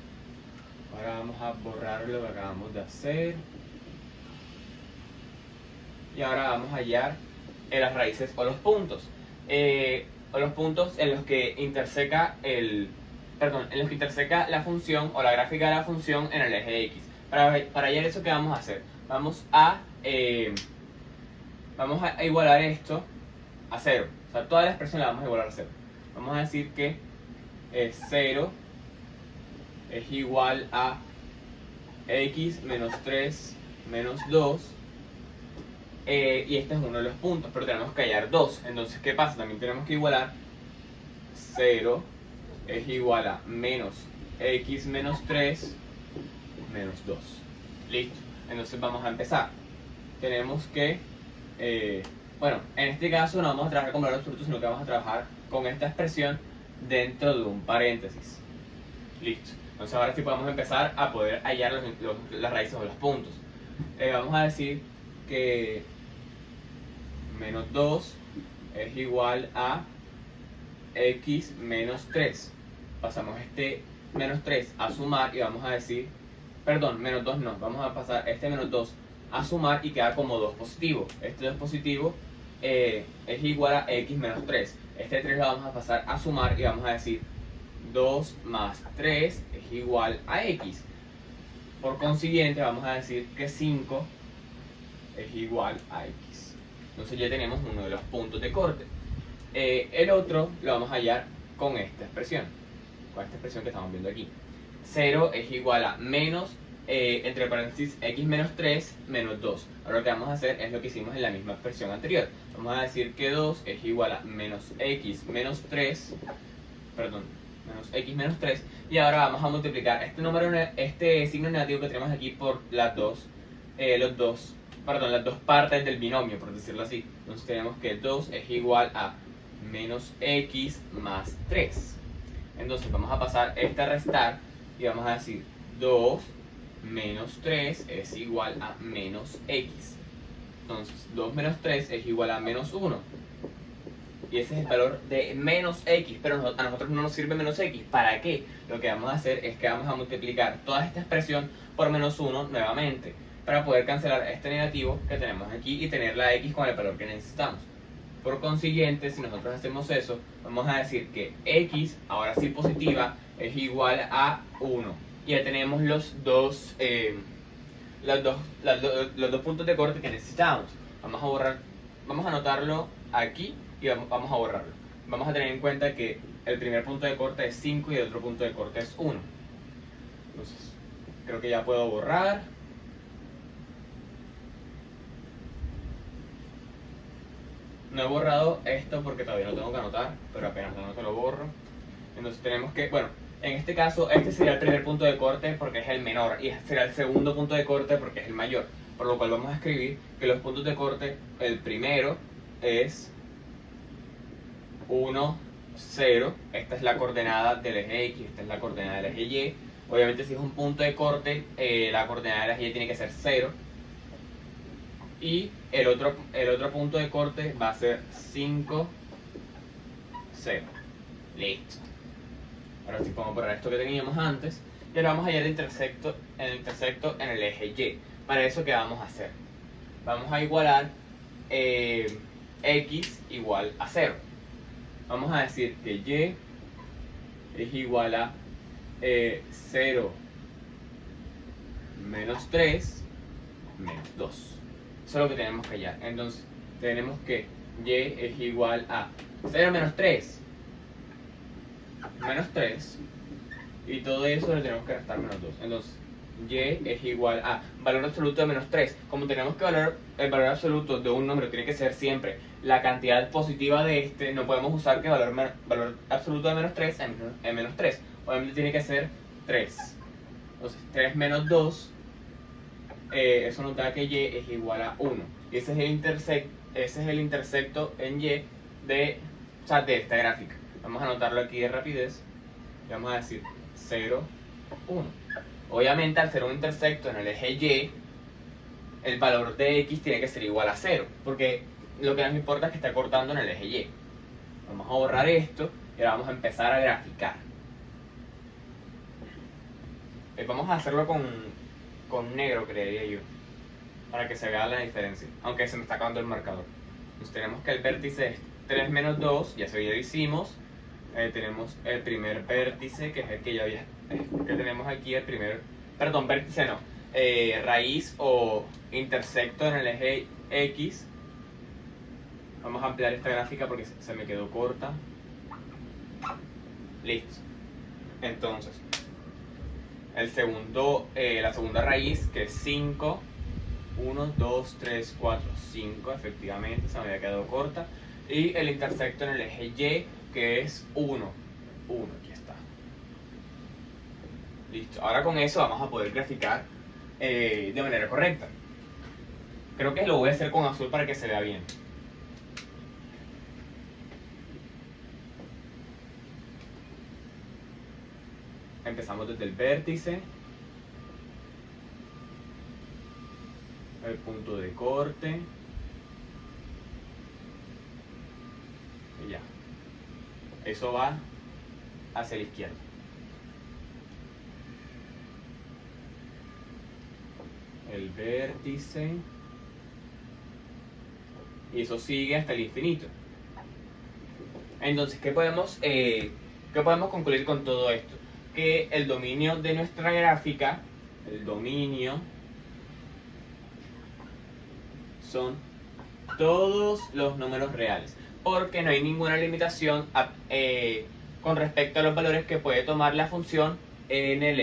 Ahora vamos a borrar lo que acabamos de hacer. Y ahora vamos a hallar las raíces o los puntos. O los puntos en los que interseca la función o la gráfica de la función en el eje x. Para hallar eso, ¿qué vamos a hacer? Vamos a igualar esto a 0. O sea, toda la expresión la vamos a igualar a 0. Vamos a decir que 0 es igual a x menos 3 menos 2. Y este es uno de los puntos, pero tenemos que hallar 2. Entonces, ¿qué pasa? También tenemos que igualar 0 es igual a menos x menos 3 menos 2. Listo. Entonces vamos a empezar. Tenemos que, bueno, en este caso no vamos a trabajar con valor absoluto, sino que vamos a trabajar con esta expresión dentro de un paréntesis. Listo. Entonces ahora sí podemos empezar a poder hallar las raíces o los puntos. Vamos a decir que menos 2 es igual a x menos 3. Pasamos este menos 3 a sumar y vamos a decir, perdón, menos 2 no, vamos a pasar este menos 2 a sumar y queda como 2 positivo. Este 2 positivo es igual a x menos 3. Este 3 lo vamos a pasar a sumar y vamos a decir 2 más 3 es igual a x. Por consiguiente vamos a decir que 5 es igual a x. Entonces ya tenemos uno de los puntos de corte. El otro lo vamos a hallar con esta expresión que estamos viendo aquí. 0 es igual a menos, entre paréntesis, x menos 3 menos 2. Ahora lo que vamos a hacer es lo que hicimos en la misma expresión anterior. Vamos a decir que 2 es igual a menos x menos 3, menos x menos 3. Y ahora vamos a multiplicar este signo negativo que tenemos aquí por las dos partes del binomio, por decirlo así. Entonces tenemos que 2 es igual a menos x más 3. Entonces vamos a pasar este a restar y vamos a decir 2 menos 3 es igual a menos x. Entonces 2 menos 3 es igual a menos 1. y ese es el valor de menos x, pero a nosotros no nos sirve menos x. ¿Para qué? Lo que vamos a hacer es que vamos a multiplicar toda esta expresión por menos 1 nuevamente, para poder cancelar este negativo que tenemos aquí y tener la x con el valor que necesitamos. Por consiguiente, si nosotros hacemos eso, vamos a decir que x, ahora sí positiva, es igual a 1. Y ya tenemos los dos puntos de corte que necesitamos. Vamos a anotarlo aquí y vamos a borrarlo. Vamos a tener en cuenta que el primer punto de corte es 5 y el otro punto de corte es 1. Entonces, creo que ya puedo borrar. No he borrado esto porque todavía lo tengo que anotar, pero apenas lo anoto lo borro. Entonces tenemos que, bueno, en este caso este sería el primer punto de corte porque es el menor y este será el segundo punto de corte porque es el mayor. Por lo cual vamos a escribir que los puntos de corte, el primero es 1, 0. Esta es la coordenada del eje X, esta es la coordenada del eje Y. Obviamente si es un punto de corte, la coordenada del eje Y tiene que ser 0. Y el otro punto de corte va a ser 5, 0. Listo. Ahora sí podemos borrar esto que teníamos antes. Y ahora vamos a hallar el intersecto en el eje Y. Para eso, ¿qué vamos a hacer? Vamos a igualar x igual a 0. Vamos a decir que y es igual a 0 menos 3 menos 2. Eso es lo que tenemos que hallar. Entonces, tenemos que y es igual a 0 menos 3 y todo eso le tenemos que restar menos 2. Entonces, y es igual a valor absoluto de menos 3. Como tenemos que el valor absoluto de un número tiene que ser siempre la cantidad positiva de este, no podemos usar que valor absoluto de menos 3 en menos 3. Obviamente tiene que ser 3. Entonces, 3 menos 2, eso nos da que y es igual a 1. Y ese es el intersecto en y de esta gráfica. Vamos a anotarlo aquí de rapidez. Y vamos a decir 0, 1. Obviamente, al ser un intersecto en el eje Y, el valor de x tiene que ser igual a 0, porque lo que nos importa es que está cortando en el eje Y. Vamos a borrar esto y ahora vamos a empezar a graficar. Vamos a hacerlo con negro, creería yo, para que se vea la diferencia, aunque se me está acabando el marcador. Entonces tenemos que el vértice es 3 menos 2, ya lo hicimos. Tenemos el primer vértice, que es el que tenemos aquí, vértice no, raíz o intersecto en el eje X. Vamos a ampliar esta gráfica porque se me quedó corta. Listo. Entonces, la segunda raíz, que es 5, 1, 2, 3, 4, 5, efectivamente, se me había quedado corta. Y el intersecto en el eje Y, que es 1, aquí está. Listo, ahora con eso vamos a poder graficar de manera correcta. Creo que lo voy a hacer con azul para que se vea bien. Empezamos desde el vértice, el punto de corte, y ya. Eso va hacia la izquierda. El vértice. Y eso sigue hasta el infinito. Entonces, ¿qué podemos concluir con todo esto? Que el dominio de nuestra gráfica, son todos los números reales, porque no hay ninguna limitación con respecto a los valores que puede tomar la función en el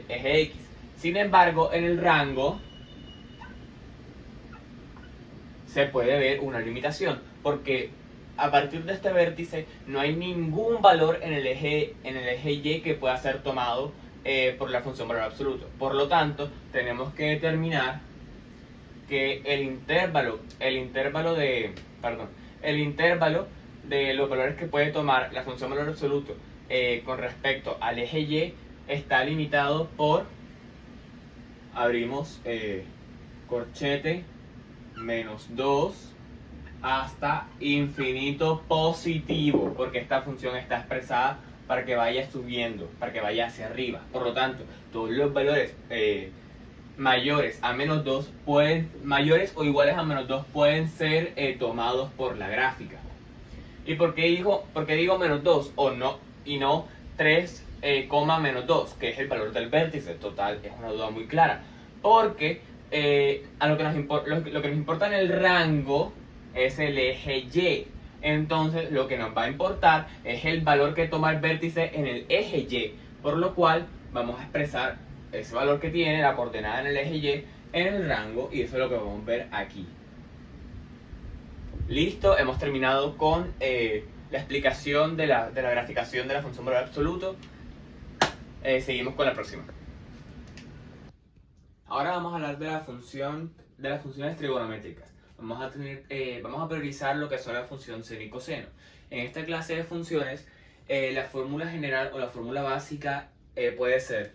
eje X. Sin embargo, en el rango se puede ver una limitación, porque a partir de este vértice no hay ningún valor en el eje Y que pueda ser tomado por la función valor absoluto. Por lo tanto, tenemos que determinar que el intervalo de los valores que puede tomar la función valor absoluto con respecto al eje Y está limitado por, abrimos corchete, menos 2 hasta infinito positivo, porque esta función está expresada para que vaya subiendo, para que vaya hacia arriba. Por lo tanto, todos los valores mayores a menos 2 mayores o iguales a menos 2 pueden ser tomados por la gráfica. ¿Y por qué digo menos 2 o no, y no 3, menos 2, que es el valor del vértice? Total, es una duda muy clara. Porque lo que nos importa en el rango es el eje Y. Entonces lo que nos va a importar es el valor que toma el vértice en el eje Y. Por lo cual vamos a expresar ese valor que tiene la coordenada en el eje Y en el rango, y eso es lo que vamos a ver aquí. Listo, hemos terminado con la explicación de la graficación de la función valor absoluto. Seguimos con la próxima. Ahora vamos a hablar de las funciones trigonométricas. Vamos a priorizar lo que son las funciones seno y coseno. En esta clase de funciones, la fórmula general o la fórmula básica puede ser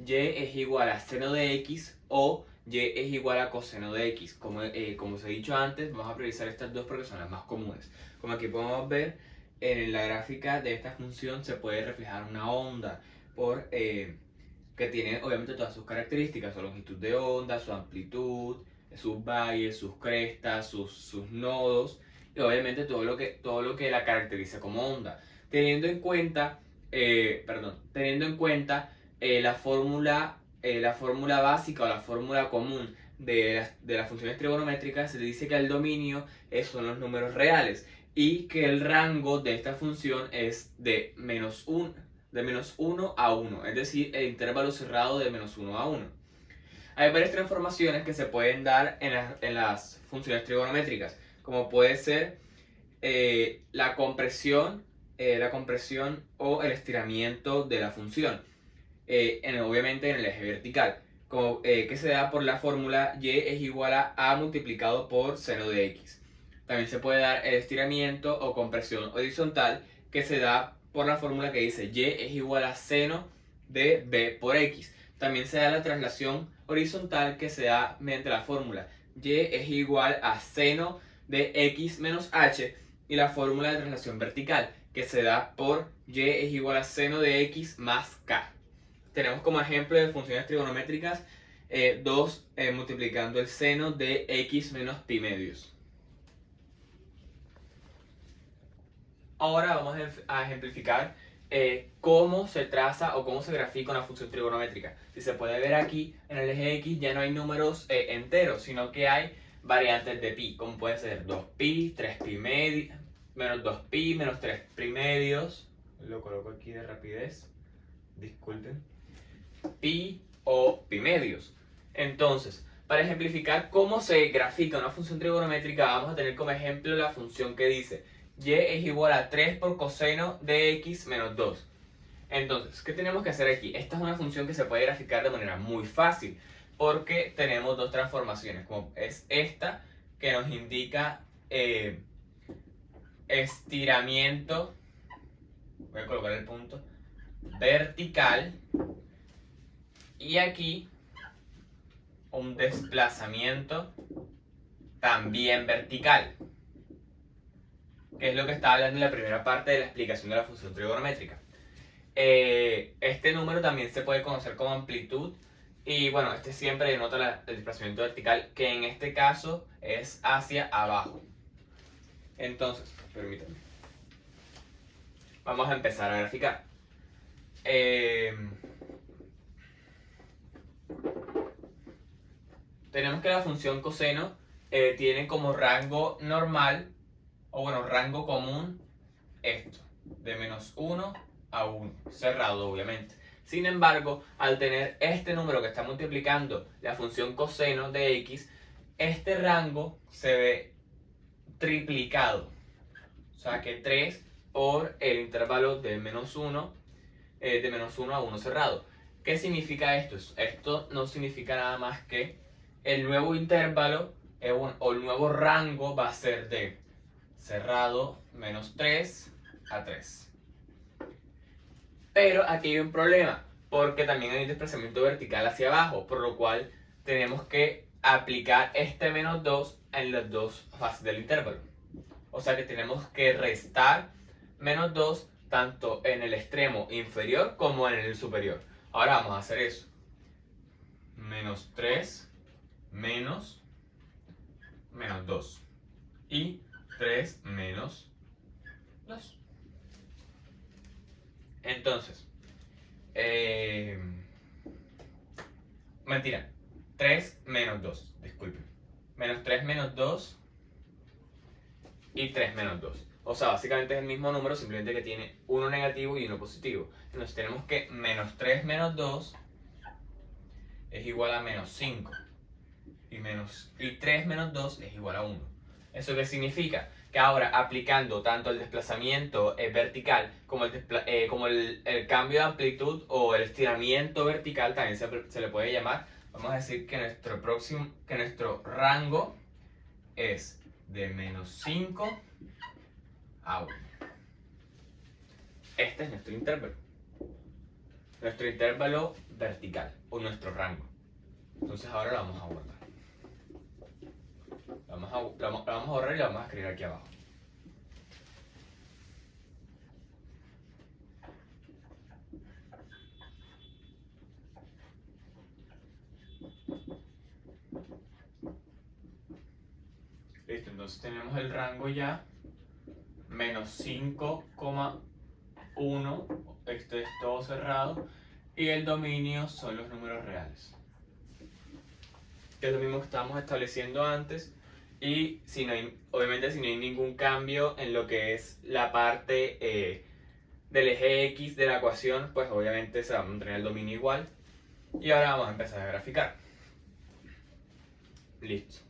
y es igual a seno de x o y es igual a coseno de x. Como os he dicho antes, vamos a priorizar estas dos porque son las más comunes. Como aquí podemos ver, en la gráfica de esta función se puede reflejar una onda que tiene obviamente todas sus características: su longitud de onda, su amplitud, sus valles, sus crestas, sus nodos, y obviamente todo lo que la caracteriza como onda. Teniendo en cuenta la fórmula básica o la fórmula común de las funciones trigonométricas, se dice que el dominio son los números reales y que el rango de esta función es de menos 1 a 1, es decir, el intervalo cerrado de menos 1 a 1. Hay varias transformaciones que se pueden dar en las funciones trigonométricas, como puede ser la compresión o el estiramiento de la función, obviamente en el eje vertical, que se da por la fórmula y es igual a multiplicado por seno de x. También se puede dar el estiramiento o compresión horizontal, que se da por la fórmula que dice y es igual a seno de b por x. También se da la traslación horizontal, que se da mediante la fórmula y es igual a seno de x menos h, y la fórmula de traslación vertical, que se da por y es igual a seno de x más k. Tenemos como ejemplo de funciones trigonométricas 2 multiplicando el seno de x menos pi medios. Ahora vamos a ejemplificar cómo se traza o cómo se grafica una función trigonométrica. Si se puede ver aquí, en el eje X ya no hay números enteros, sino que hay variantes de pi, como puede ser 2pi, 3pi medio, menos 2pi, menos 3pi medios. Lo coloco aquí de rapidez, disculpen. Pi o pi medios. Entonces, para ejemplificar cómo se grafica una función trigonométrica, vamos a tener como ejemplo la función que dice y es igual a 3 por coseno de x menos 2. Entonces, ¿qué tenemos que hacer aquí? Esta es una función que se puede graficar de manera muy fácil, porque tenemos dos transformaciones, como es esta, que nos indica estiramiento, voy a colocar el punto, vertical, y aquí un desplazamiento también vertical, que es lo que estaba hablando en la primera parte de la explicación de la función trigonométrica. Este número también se puede conocer como amplitud, y bueno, este siempre denota el desplazamiento vertical, que en este caso es hacia abajo. Entonces, permítanme, vamos a empezar a graficar. Tenemos que la función coseno tiene como rango normal, o bueno, rango común, esto, de menos 1 a 1, cerrado obviamente. Sin embargo, al tener este número que está multiplicando la función coseno de x, este rango se ve triplicado. O sea que 3 por el intervalo de menos 1 a 1 cerrado. ¿Qué significa esto? Esto no significa nada más que el nuevo intervalo o el nuevo rango va a ser de cerrado menos 3 a 3. Pero aquí hay un problema, porque también hay un desplazamiento vertical hacia abajo, por lo cual tenemos que aplicar este menos 2 en las dos fases del intervalo. O sea que tenemos que restar menos 2 tanto en el extremo inferior como en el superior. Ahora vamos a hacer eso. Menos 3 menos 2. Y 3 menos 2. Entonces, mentira. 3 menos 2, disculpen. Menos 3 menos 2 y 3 menos 2. O sea, básicamente es el mismo número, simplemente que tiene uno negativo y uno positivo. Entonces tenemos que menos 3 menos 2 es igual a menos 5. Y 3 menos 2 es igual a 1. ¿Eso qué significa? Que ahora aplicando tanto el desplazamiento vertical como el cambio de amplitud o el estiramiento vertical, también se le puede llamar, vamos a decir que nuestro rango es de menos 5 a 1. Este es nuestro intervalo vertical o nuestro rango. Entonces ahora lo vamos a guardar. Lo vamos a borrar y lo vamos a escribir aquí abajo. Listo, entonces tenemos el rango ya. Menos 5,1. Esto es todo cerrado. Y el dominio son los números reales. Que es lo mismo que estábamos estableciendo antes. Y obviamente si no hay ningún cambio en lo que es la parte del eje X de la ecuación, pues obviamente se va a mantener el dominio igual. Y ahora vamos a empezar a graficar. Listo.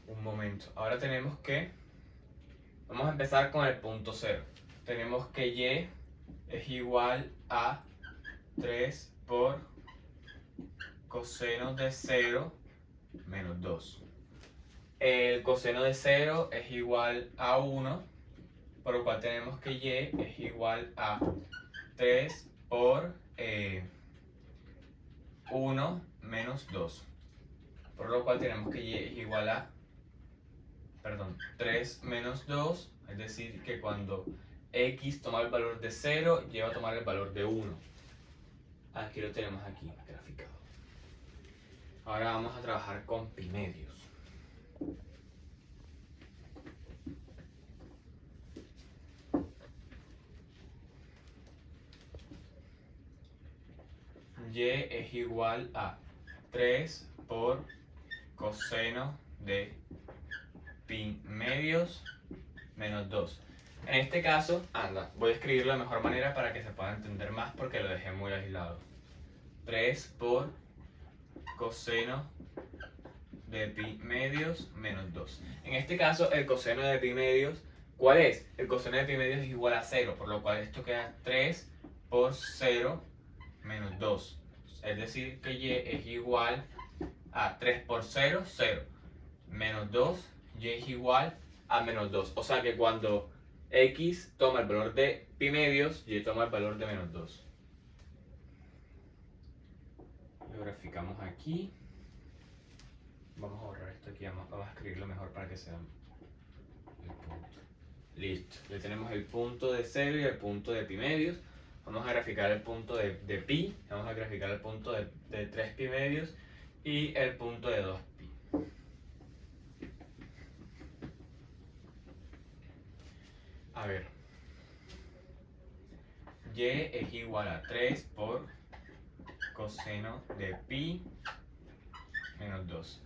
Un momento. Ahora vamos a empezar con el punto 0. Tenemos que y es igual a 3 por coseno de 0 menos 2. El coseno de 0 es igual a 1, por lo cual tenemos que y es igual a 3 por 1 menos 2. Por lo cual tenemos que y es igual a 3 menos 2, es decir, que cuando x toma el valor de 0, y va a tomar el valor de 1. Aquí lo tenemos aquí graficado. Ahora vamos a trabajar con pi medios. Y es igual a 3 por coseno de pi medios menos 2. En este caso, voy a escribirlo de mejor manera para que se pueda entender más porque lo dejé muy aislado. 3 por coseno de pi medios menos 2. En este caso, el coseno de pi medios, ¿cuál es? El coseno de pi medios es igual a 0, por lo cual esto queda 3 por 0 menos 2. Es decir, que y es igual a 3 por 0, 0. Menos 2, y es igual a menos 2. O sea que cuando x toma el valor de pi medios, y toma el valor de menos 2. Lo graficamos aquí. Vamos a borrar esto aquí, vamos a escribirlo mejor para que sea el punto. Listo, ya tenemos el punto de 0 y el punto de pi medios. Vamos a graficar el punto de pi, vamos a graficar el punto de 3 pi medios y el punto de 2 pi. A ver, y es igual a 3 por coseno de pi menos 2.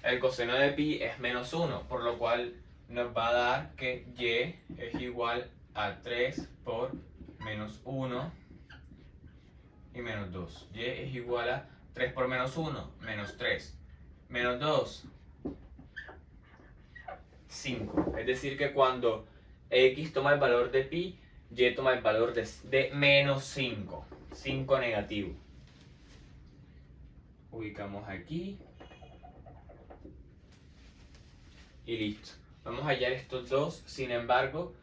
El coseno de pi es menos 1, por lo cual nos va a dar que y es igual a 3 por menos 1 y menos 2. Y es igual a 3 por menos 1, menos 3. Menos 2, 5. Es decir que cuando x toma el valor de pi, y toma el valor de menos 5. 5 negativo. Ubicamos aquí. Y listo. Vamos a hallar estos dos. Sin embargo,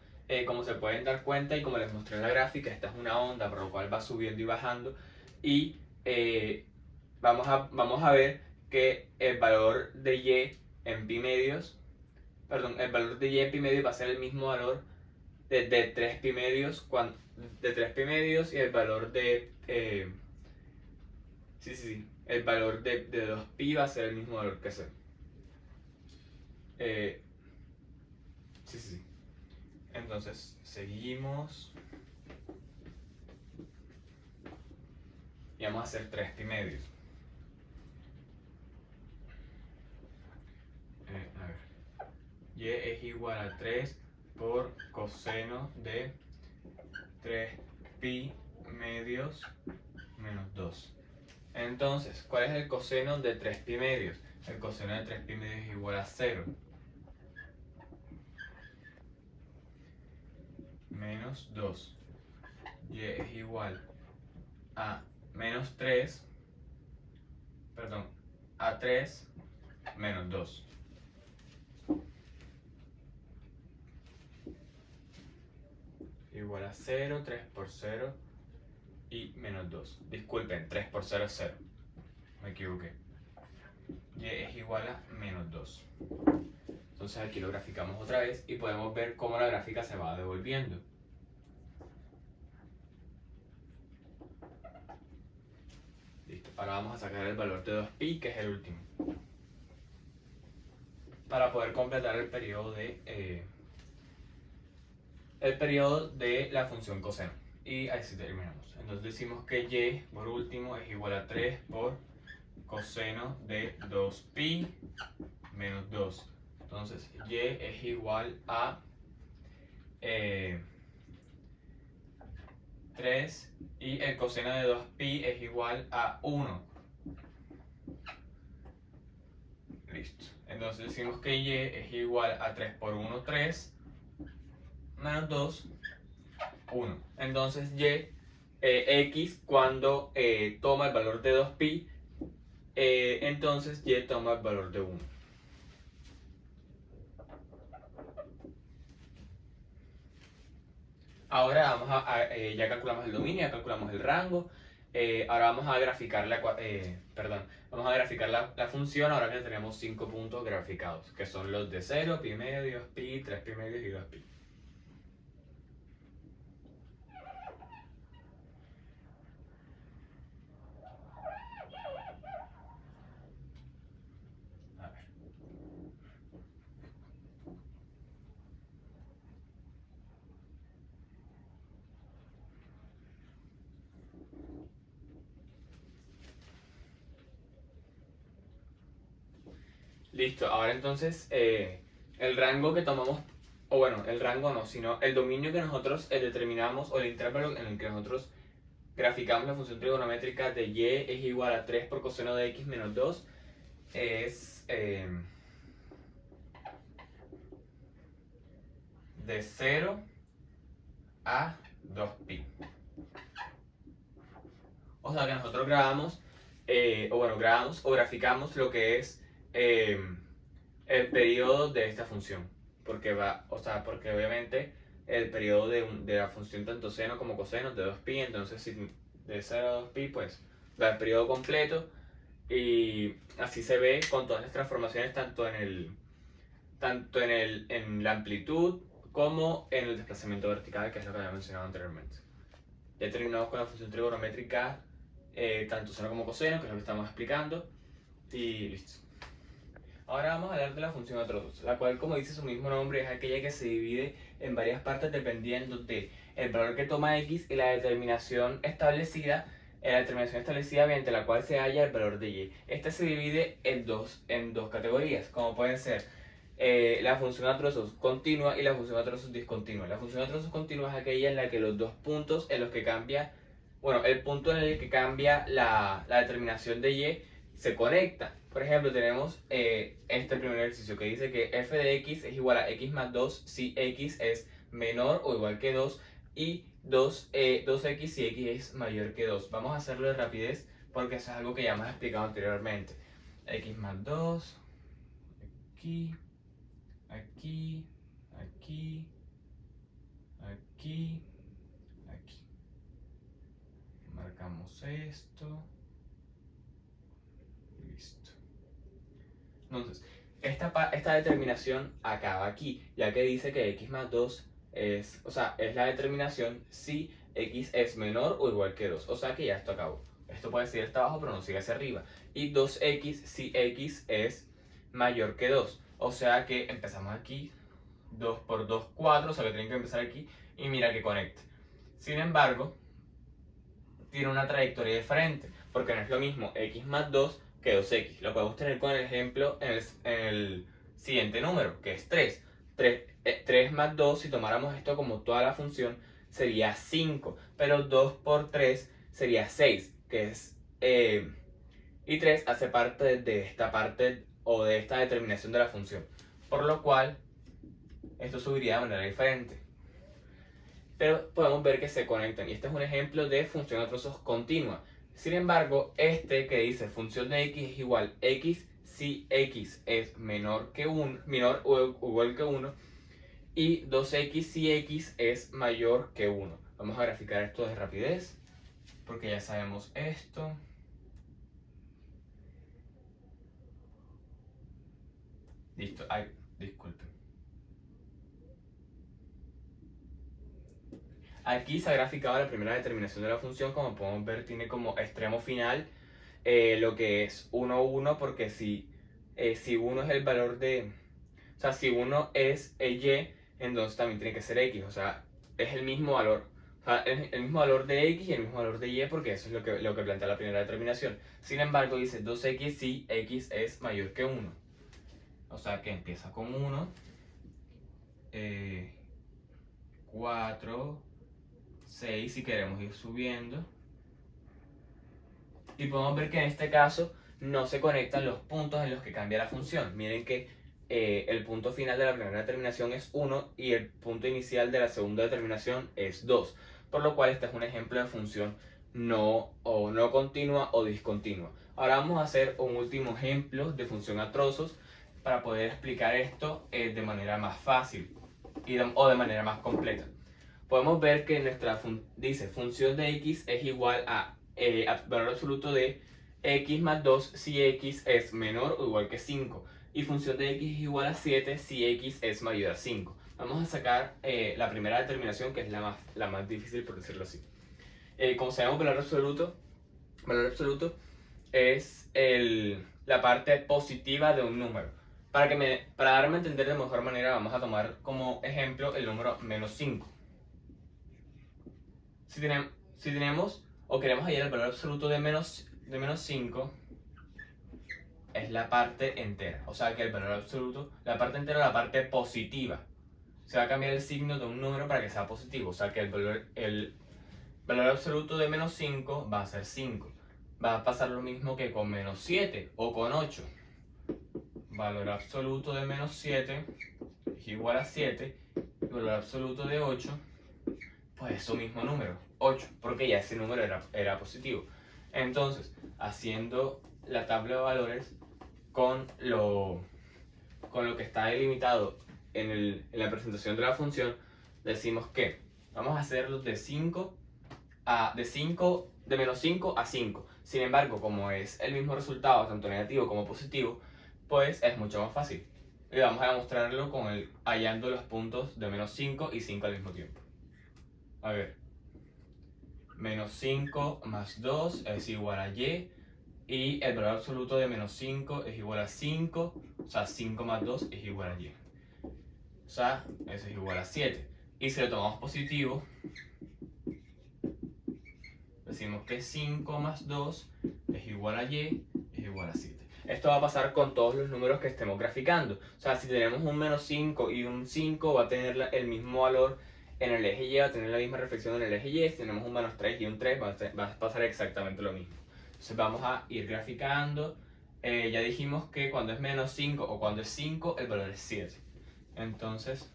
como se pueden dar cuenta y como les mostré en la gráfica, esta es una onda, por lo cual va subiendo y bajando. Y vamos a ver que el valor de y en pi medios, perdón, el valor de y en pi medios va a ser el mismo valor de 3 pi medios, de 3 pi medios, y el valor de el valor de 2 pi va a ser el mismo valor que c. Entonces seguimos y vamos a hacer 3 pi medios. A ver, y es igual a 3 por coseno de 3 pi medios menos 2. Entonces, ¿cuál es el coseno de 3 pi medios? El coseno de 3 pi medios es igual a 0. Menos 2. Y es igual a menos 3, perdón, a 3 menos 2. Igual a 0, 3 por 0 y menos 2. Disculpen, 3 por 0 es 0. Me equivoqué. Y es igual a menos 2. Entonces aquí lo graficamos otra vez y podemos ver cómo la gráfica se va devolviendo. Listo. Ahora vamos a sacar el valor de 2pi, que es el último, para poder completar el periodo de la función coseno. Y así terminamos. Entonces decimos que y, por último, es igual a 3 por coseno de 2pi menos 2. Entonces y es igual a 3 y el coseno de 2pi es igual a 1. Listo. Entonces decimos que y es igual a 3 por 1, 3, menos 2, 1. Entonces y, x, cuando toma el valor de 2pi, entonces y toma el valor de 1. Ahora vamos ya calculamos el dominio, ya calculamos el rango. Ahora vamos a graficar vamos a graficar la función ahora que tenemos 5 puntos graficados, que son los de 0, pi medios, pi, 3 pi medios y 2 pi. A ver. Listo, ahora entonces el rango que tomamos, o bueno, el rango no, sino el dominio que nosotros determinamos, o el intervalo en el que nosotros graficamos la función trigonométrica de y es igual a 3 por coseno de x menos 2, es de 0 a 2pi. O sea que nosotros grabamos o graficamos lo que es el periodo de esta función. Porque obviamente el periodo de la función tanto seno como coseno es de 2pi, entonces si de 0 a 2pi, pues da el periodo completo, y así se ve con todas las transformaciones tanto en la amplitud como en el desplazamiento vertical, que es lo que había mencionado anteriormente. Ya terminamos con la función trigonométrica tanto seno como coseno, que es lo que estamos explicando, y listo. Ahora vamos a hablar de la función a trozos, la cual, como dice su mismo nombre, es aquella que se divide en varias partes dependiendo de el valor que toma x y la determinación establecida mediante la cual se halla el valor de y. Esta se divide en dos categorías, como pueden ser la función a trozos continua y la función a trozos discontinua. La función a trozos continua es aquella en la que los dos puntos en los que cambia, el punto en el que cambia la determinación de y se conecta. Por ejemplo, tenemos este primer ejercicio que dice que f de x es igual a x más 2 si x es menor o igual que 2 y 2x si x es mayor que 2. Vamos a hacerlo de rapidez porque eso es algo que ya hemos explicado anteriormente. X más 2, aquí, aquí, aquí, aquí, aquí. Marcamos esto. Listo. Entonces, esta determinación acaba aquí, ya que dice que x más 2 es, o sea, es la determinación si x es menor o igual que 2. O sea que ya esto acabó. Esto puede seguir hasta abajo, pero no sigue hacia arriba. Y 2x si x es mayor que 2. O sea que empezamos aquí, 2 por 2, 4, o sea que tienen que empezar aquí y mira que conecta. Sin embargo, tiene una trayectoria diferente, porque no es lo mismo x más 2 que 2x. Lo podemos tener con el ejemplo en el siguiente número, que es 3. 3 más 2, si tomáramos esto como toda la función, sería 5, pero 2 por 3 sería 6, que es... y 3 hace parte de esta parte o de esta determinación de la función, por lo cual esto subiría de manera diferente. Pero podemos ver que se conectan y este es un ejemplo de función a trozos continua. Sin embargo, este que dice función de x es igual x si x es menor o igual que 1 y 2x si x es mayor que 1. Vamos a graficar esto de rapidez porque ya sabemos esto. Listo, ay, disculpen. Aquí se ha graficado la primera determinación de la función. Como podemos ver, tiene como extremo final lo que es 1, 1, porque si 1 es el valor de... O sea, si 1 es y, entonces también tiene que ser x. O sea, es el mismo valor. O sea, es el mismo valor de x y el mismo valor de y, porque eso es lo que plantea la primera determinación. Sin embargo, dice 2x si x es mayor que 1. O sea, que empieza con 1, 4, 6 si queremos ir subiendo. Y podemos ver que en este caso no se conectan los puntos en los que cambia la función. Miren que el punto final de la primera determinación es 1 y el punto inicial de la segunda determinación es 2. Por lo cual este es un ejemplo de función no continua o discontinua. Ahora vamos a hacer un último ejemplo de función a trozos para poder explicar esto de manera más fácil o de manera más completa. Podemos ver que nuestra dice función de x es igual a valor absoluto de x más 2 si x es menor o igual que 5 y función de x es igual a 7 si x es mayor a 5. Vamos a sacar la primera determinación, que es la más difícil, por decirlo así. Como sabemos, valor absoluto es la parte positiva de un número. Para darme a entender de mejor manera, vamos a tomar como ejemplo el número menos 5. Si tenemos o queremos hallar el valor absoluto de menos 5, es la parte entera. O sea que el valor absoluto, la parte entera, la parte positiva. Se va a cambiar el signo de un número para que sea positivo. O sea que el valor absoluto de menos 5 va a ser 5. Va a pasar lo mismo que con menos 7 o con 8. Valor absoluto de menos 7 es igual a 7. Y valor absoluto de 8, pues su mismo número, 8, porque ya ese número era positivo. Entonces, haciendo la tabla de valores con lo que está delimitado en la presentación de la función, decimos que vamos a hacerlo de menos 5 a 5. Sin embargo, como es el mismo resultado, tanto negativo como positivo, pues es mucho más fácil. Y vamos a demostrarlo hallando los puntos de menos 5 y 5 al mismo tiempo. A ver, menos 5 más 2 es igual a y, y el valor absoluto de menos 5 es igual a 5, o sea, 5 más 2 es igual a y. O sea, eso es igual a 7. Y si lo tomamos positivo, decimos que 5 más 2 es igual a y, es igual a 7. Esto va a pasar con todos los números que estemos graficando. O sea, si tenemos un menos 5 y un 5, va a tener el mismo valor en el eje y, va a tener la misma reflexión en el eje y. Si tenemos un menos 3 y un 3, va a pasar exactamente lo mismo. Entonces vamos a ir graficando. Ya dijimos que cuando es menos 5 o cuando es 5, el valor es 7. Entonces,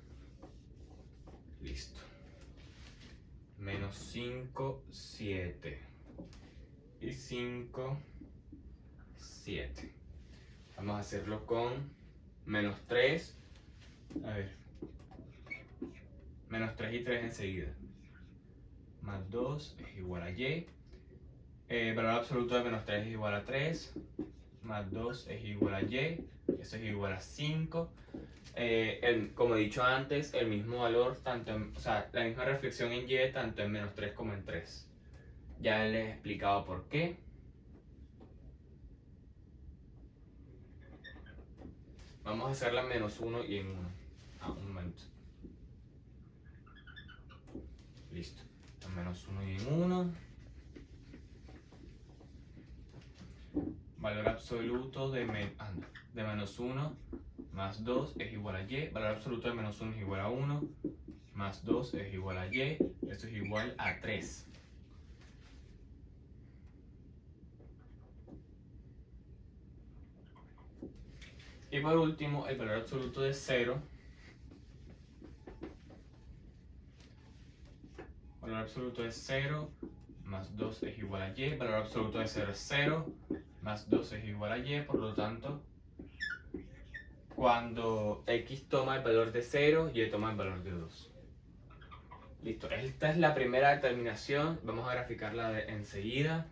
listo. Menos 5, 7. Y 5, 7. Vamos a hacerlo con menos 3. A ver. Menos 3 y 3 enseguida. Más 2 es igual a y. Valor absoluto de menos 3 es igual a 3. más 2 es igual a y, eso es igual a 5. Como he dicho antes, el mismo valor, o sea, la misma reflexión en y, tanto en menos 3 como en 3. Ya les he explicado por qué. Vamos a hacerla en menos 1 y en 1. Un momento. Listo. En menos 1 y en 1. Valor absoluto de menos 1 más 2 es igual a y. Valor absoluto de menos 1 es igual a 1. Más 2 es igual a y. Esto es igual a 3. Y por último, el valor absoluto de 0. Valor absoluto de 0 más 2 es igual a y. Valor absoluto de 0 es 0 más 2 es igual a y. Por lo tanto, cuando x toma el valor de 0, y toma el valor de 2. Listo, esta es la primera determinación. Vamos a graficarla enseguida.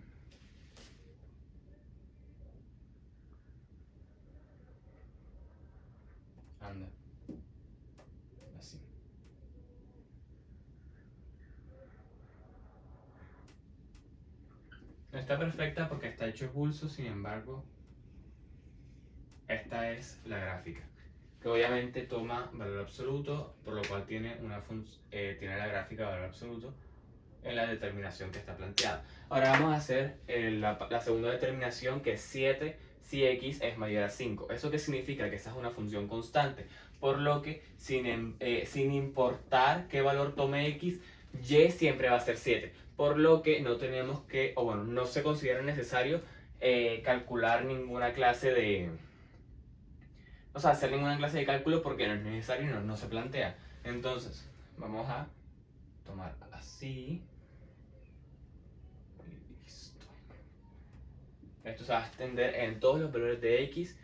Anda. Así. No está perfecta porque está hecho expulso, sin embargo, esta es la gráfica, que obviamente toma valor absoluto, por lo cual tiene tiene la gráfica de valor absoluto en la determinación que está planteada. Ahora vamos a hacer la segunda determinación, que es 7 si x es mayor a 5. ¿Eso qué significa? Que esta es una función constante, por lo que sin importar qué valor tome x, y siempre va a ser 7. Por lo que no tenemos que, o bueno, no se considera necesario calcular ninguna clase de... O sea, hacer ninguna clase de cálculo porque no es necesario y no se plantea. Entonces, vamos a tomar así. Listo. Esto se va a extender en todos los valores de x.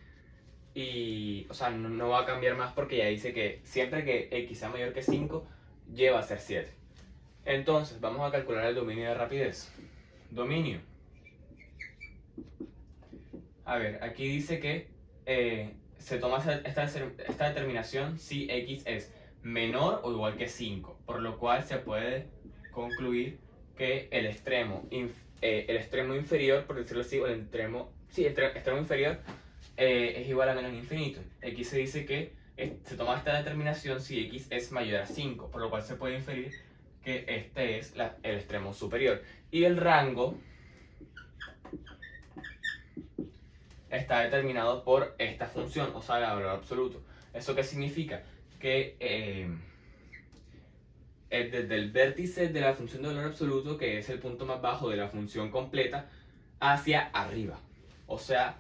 Y, o sea, no va a cambiar más porque ya dice que siempre que x sea mayor que 5, y va a ser 7. Entonces, vamos a calcular el dominio de rapidez. Dominio. A ver, aquí dice que se toma esta determinación si x es menor o igual que 5, por lo cual se puede concluir que el extremo inferior, por decirlo así, o el extremo inferior es igual a menos infinito. Aquí se dice que se toma esta determinación si x es mayor a 5, por lo cual se puede inferir que este es el extremo superior. Y el rango está determinado por esta función, o sea, el valor absoluto. ¿Eso qué significa? Que desde el vértice de la función de valor absoluto, que es el punto más bajo de la función completa, hacia arriba. O sea,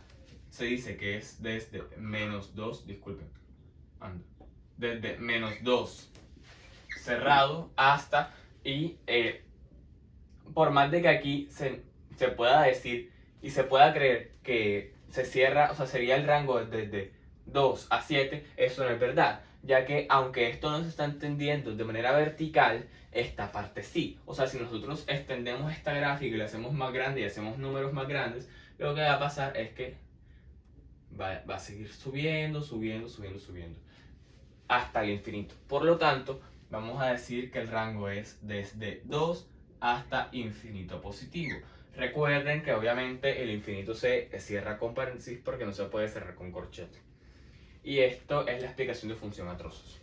se dice que es desde menos 2, disculpen, desde menos 2 cerrado hasta, y por más de que aquí se pueda decir y se pueda creer que se cierra, o sea, sería el rango desde 2 a 7, eso no es verdad, ya que aunque esto no se está entendiendo de manera vertical, esta parte sí. O sea, si nosotros extendemos esta gráfica y la hacemos más grande y hacemos números más grandes, lo que va a pasar es que va a seguir subiendo hasta el infinito. Por lo tanto, vamos a decir que el rango es desde 2 hasta infinito positivo. Recuerden que obviamente el infinito se cierra con paréntesis porque no se puede cerrar con corchete. Y esto es la explicación de función a trozos.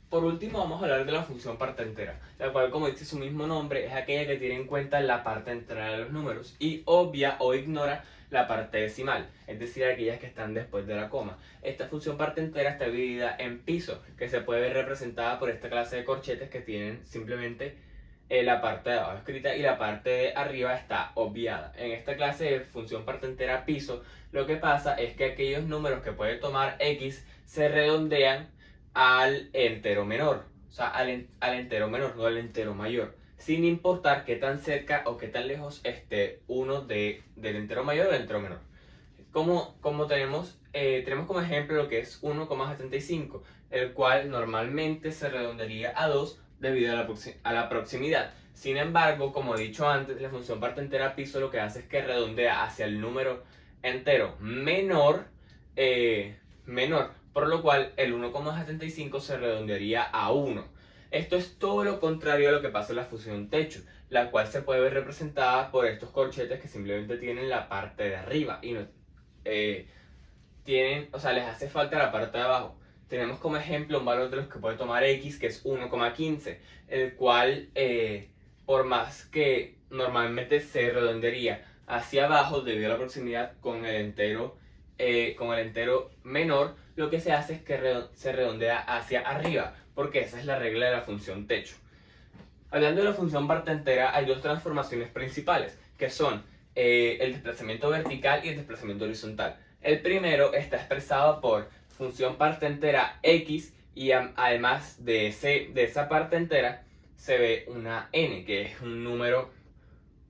Por último, vamos a hablar de la función parte entera, la cual, como dice su mismo nombre, es aquella que tiene en cuenta la parte entera de los números y obvia o ignora la parte decimal, es decir, aquellas que están después de la coma. Esta función parte entera está dividida en piso, que se puede ver representada por esta clase de corchetes que tienen simplemente la parte de abajo escrita y la parte de arriba está obviada. En esta clase de función parte entera piso, lo que pasa es que aquellos números que puede tomar x se redondean al entero menor, o sea, al entero menor, no al entero mayor, sin importar qué tan cerca o qué tan lejos esté uno del entero mayor o del entero menor. Como tenemos como ejemplo lo que es 1,75, el cual normalmente se redondearía a 2 debido a la proximidad. Sin embargo, como he dicho antes, la función parte entera piso lo que hace es que redondea hacia el número entero menor, por lo cual el 1,75 se redondearía a 1. Esto es todo lo contrario a lo que pasa en la función techo, la cual se puede ver representada por estos corchetes que simplemente tienen la parte de arriba y no, les hace falta la parte de abajo. Tenemos como ejemplo un valor de los que puede tomar x, que es 1,15, el cual, por más que normalmente se redondearía hacia abajo debido a la proximidad con el entero menor, lo que se hace es que se redondea hacia arriba, porque esa es la regla de la función techo. Hablando de la función parte entera, hay dos transformaciones principales, que son el desplazamiento vertical y el desplazamiento horizontal. El primero está expresado por función parte entera x, y además de esa parte entera se ve una n, que es un número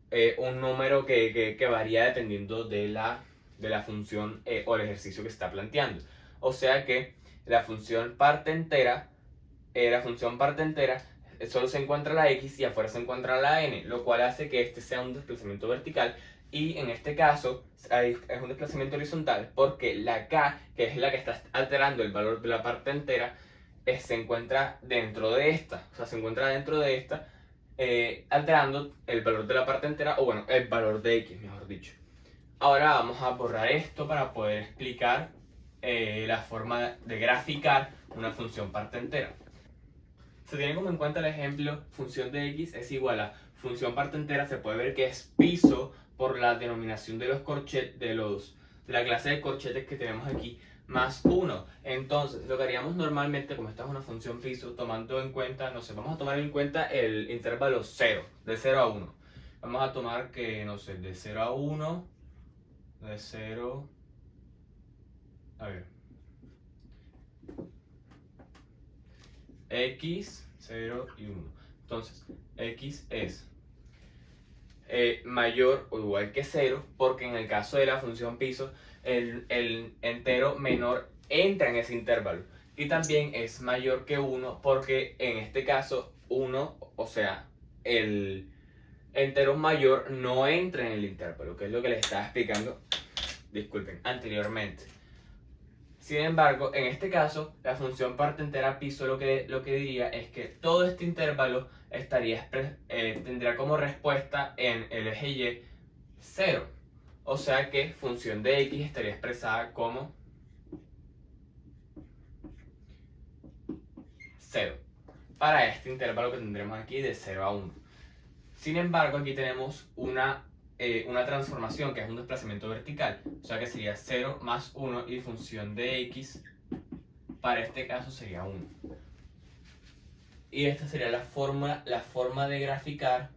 que varía dependiendo de la función o el ejercicio que se está planteando. O sea que la función parte entera solo se encuentra la x y afuera se encuentra la n, lo cual hace que este sea un desplazamiento vertical, y en este caso es un desplazamiento horizontal porque la k, que es la que está alterando el valor de la parte entera, se encuentra dentro de esta, alterando el valor de la parte entera, o bueno, el valor de x, mejor dicho. Ahora vamos a borrar esto para poder explicar la forma de graficar una función parte entera. Se tiene como en cuenta el ejemplo, función de x es igual a función parte entera, se puede ver que es piso por la denominación de los corchetes, de la clase de corchetes que tenemos aquí, más 1. Entonces, lo que haríamos normalmente, como esta es una función piso, tomando en cuenta, no sé, vamos a tomar en cuenta el intervalo 0, de 0 a 1. Vamos a tomar que, no sé, de 0 a 1, de 0, a ver, x, 0 y 1. Entonces, x es mayor o igual que 0, porque en el caso de la función piso, el entero menor entra en ese intervalo. Y también es mayor que 1, porque en este caso 1, o sea, el entero mayor no entra en el intervalo, que es lo que les estaba explicando, disculpen, anteriormente. Sin embargo, en este caso, la función parte entera piso lo que diría es que todo este intervalo tendrá como respuesta en el eje y 0. O sea que función de x estaría expresada como 0 para este intervalo que tendremos aquí de 0 a 1. Sin embargo, aquí tenemos una transformación que es un desplazamiento vertical, o sea que sería 0 más 1 y función de x para este caso sería 1. Y esta sería la forma de graficar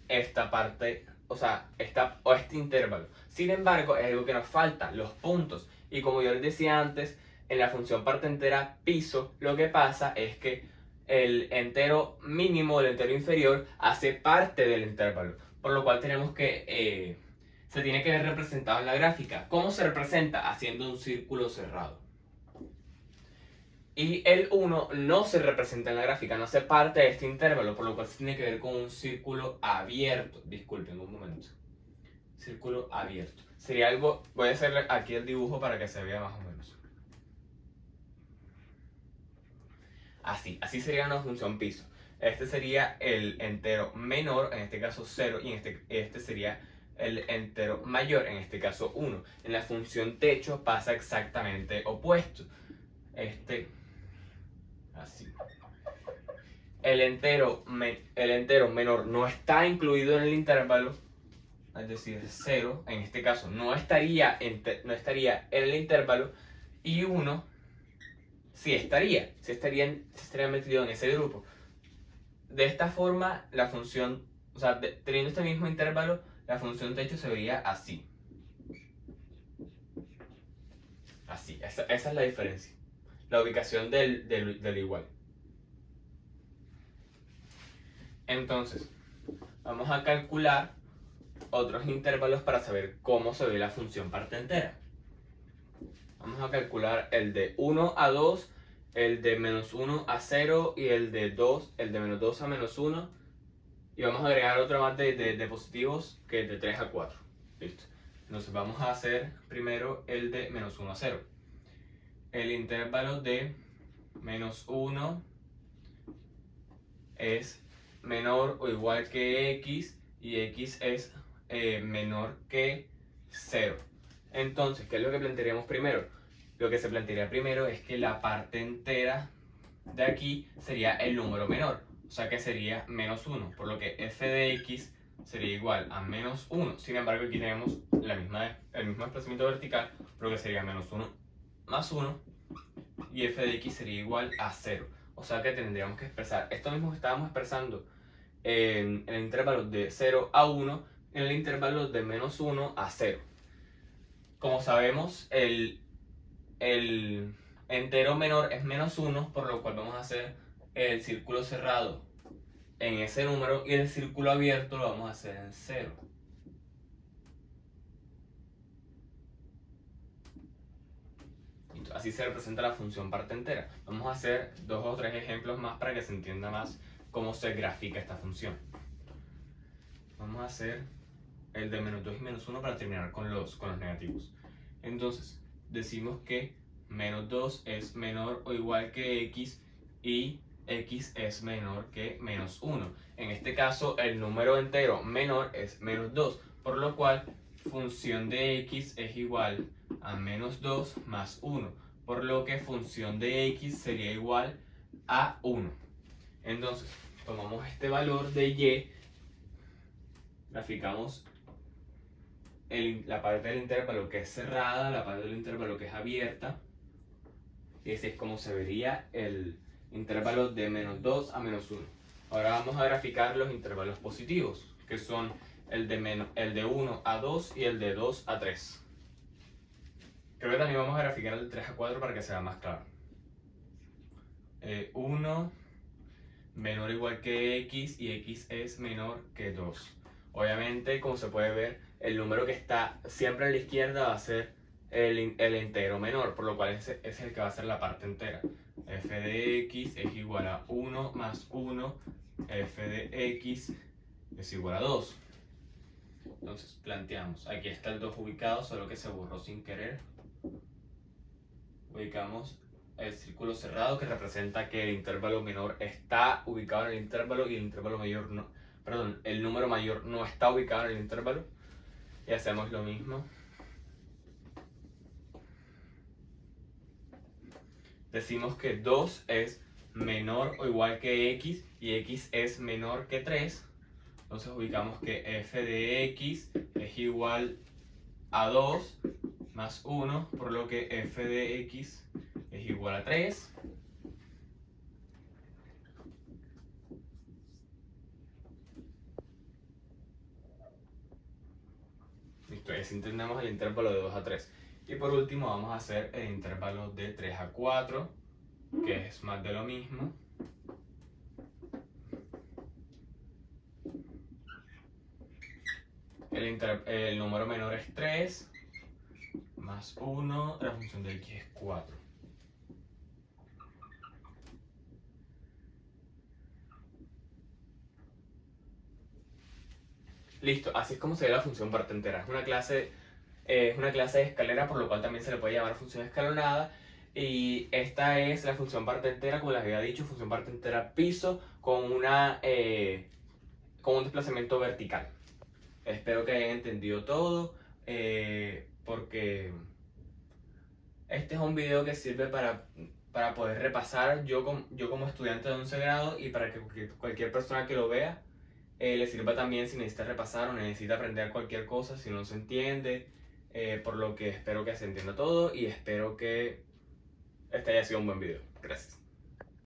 esta parte, o sea, este intervalo. Sin embargo, es algo que nos falta, los puntos. Y como yo les decía antes, en la función parte entera piso, lo que pasa es que el entero mínimo o el entero inferior hace parte del intervalo, por lo cual tenemos que se tiene que ver representado en la gráfica. ¿Cómo se representa? Haciendo un círculo cerrado. Y el 1 no se representa en la gráfica, no hace parte de este intervalo, por lo cual se tiene que ver con un círculo abierto. Disculpen un momento. Círculo abierto. Sería algo, voy a hacer aquí el dibujo para que se vea más o menos. Así sería una función piso. Este sería el entero menor, en este caso 0, y este sería el entero mayor, en este caso 1. En la función techo pasa exactamente opuesto. Así. El entero menor no está incluido en el intervalo, es decir, 0, en este caso no estaría en el intervalo, y 1 sí estaría metido en ese grupo. De esta forma, la función, o sea, teniendo este mismo intervalo, la función techo se vería así. Así, esa es la diferencia. La ubicación del igual. Entonces, vamos a calcular otros intervalos para saber cómo se ve la función parte entera. Vamos a calcular el de 1 a 2, el de menos 1 a 0 y el de menos 2 a menos 1. Y vamos a agregar otro más de positivos, que es de 3 a 4. Listo. Entonces vamos a hacer primero el de menos 1 a 0. El intervalo de menos 1 es menor o igual que x y x es menor que 0. Entonces, ¿qué es lo que plantearíamos primero? Lo que se plantearía primero es que la parte entera de aquí sería el número menor, o sea que sería menos 1, por lo que f de x sería igual a menos 1. Sin embargo, aquí tenemos el mismo desplazamiento vertical, por lo que sería menos 1 más 1, y f de x sería igual a 0. O sea que tendríamos que expresar esto mismo que estábamos expresando en el intervalo de 0 a 1, en el intervalo de menos 1 a 0. Como sabemos, el entero menor es menos 1, por lo cual vamos a hacer el círculo cerrado en ese número y el círculo abierto lo vamos a hacer en 0. Así se representa la función parte entera. Vamos a hacer 2 o 3 ejemplos más para que se entienda más cómo se grafica esta función. Vamos a hacer el de menos 2 y menos 1 para terminar con los negativos. Entonces, decimos que menos 2 es menor o igual que x y x es menor que menos 1. En este caso, el número entero menor es menos 2, por lo cual función de x es igual a menos 2 más 1, por lo que función de x sería igual a 1. Entonces, tomamos este valor de y, graficamos la parte del intervalo que es cerrada, la parte del intervalo que es abierta, y así es como se vería el intervalo de menos 2 a menos 1. Ahora vamos a graficar los intervalos positivos, que son el de 1 a 2 y el de 2 a 3. Creo que también vamos a graficar el de 3 a 4 para que sea más claro. 1 menor o igual que x y x es menor que 2. Obviamente, como se puede ver, el número que está siempre a la izquierda va a ser el entero menor, por lo cual ese es el que va a ser la parte entera. F de x es igual a 1 más 1, f de x es igual a 2. Entonces planteamos, aquí está el 2 ubicado, solo que se borró sin querer. Ubicamos el círculo cerrado que representa que el intervalo menor está ubicado en el intervalo y el intervalo mayor no, perdón, el número mayor no está ubicado en el intervalo. Y hacemos lo mismo. Decimos que 2 es menor o igual que x y x es menor que 3. Entonces ubicamos que f de x es igual a 2 más 1, por lo que f de x es igual a 3. Listo, así entendemos el intervalo de 2 a 3. Y por último vamos a hacer el intervalo de 3 a 4, que es más de lo mismo. El número menor es 3, más 1, la función de x es 4. Listo, así es como se ve la función parte entera. Es una clase de escalera, por lo cual también se le puede llamar función escalonada. Y esta es la función parte entera, como les había dicho, función parte entera piso con un desplazamiento vertical. Espero que hayan entendido todo, porque este es un video que sirve para poder repasar yo como estudiante de 11 grado y para que cualquier persona que lo vea le sirva también si necesita repasar o necesita aprender cualquier cosa, si no se entiende, por lo que espero que se entienda todo y espero que este haya sido un buen video. Gracias.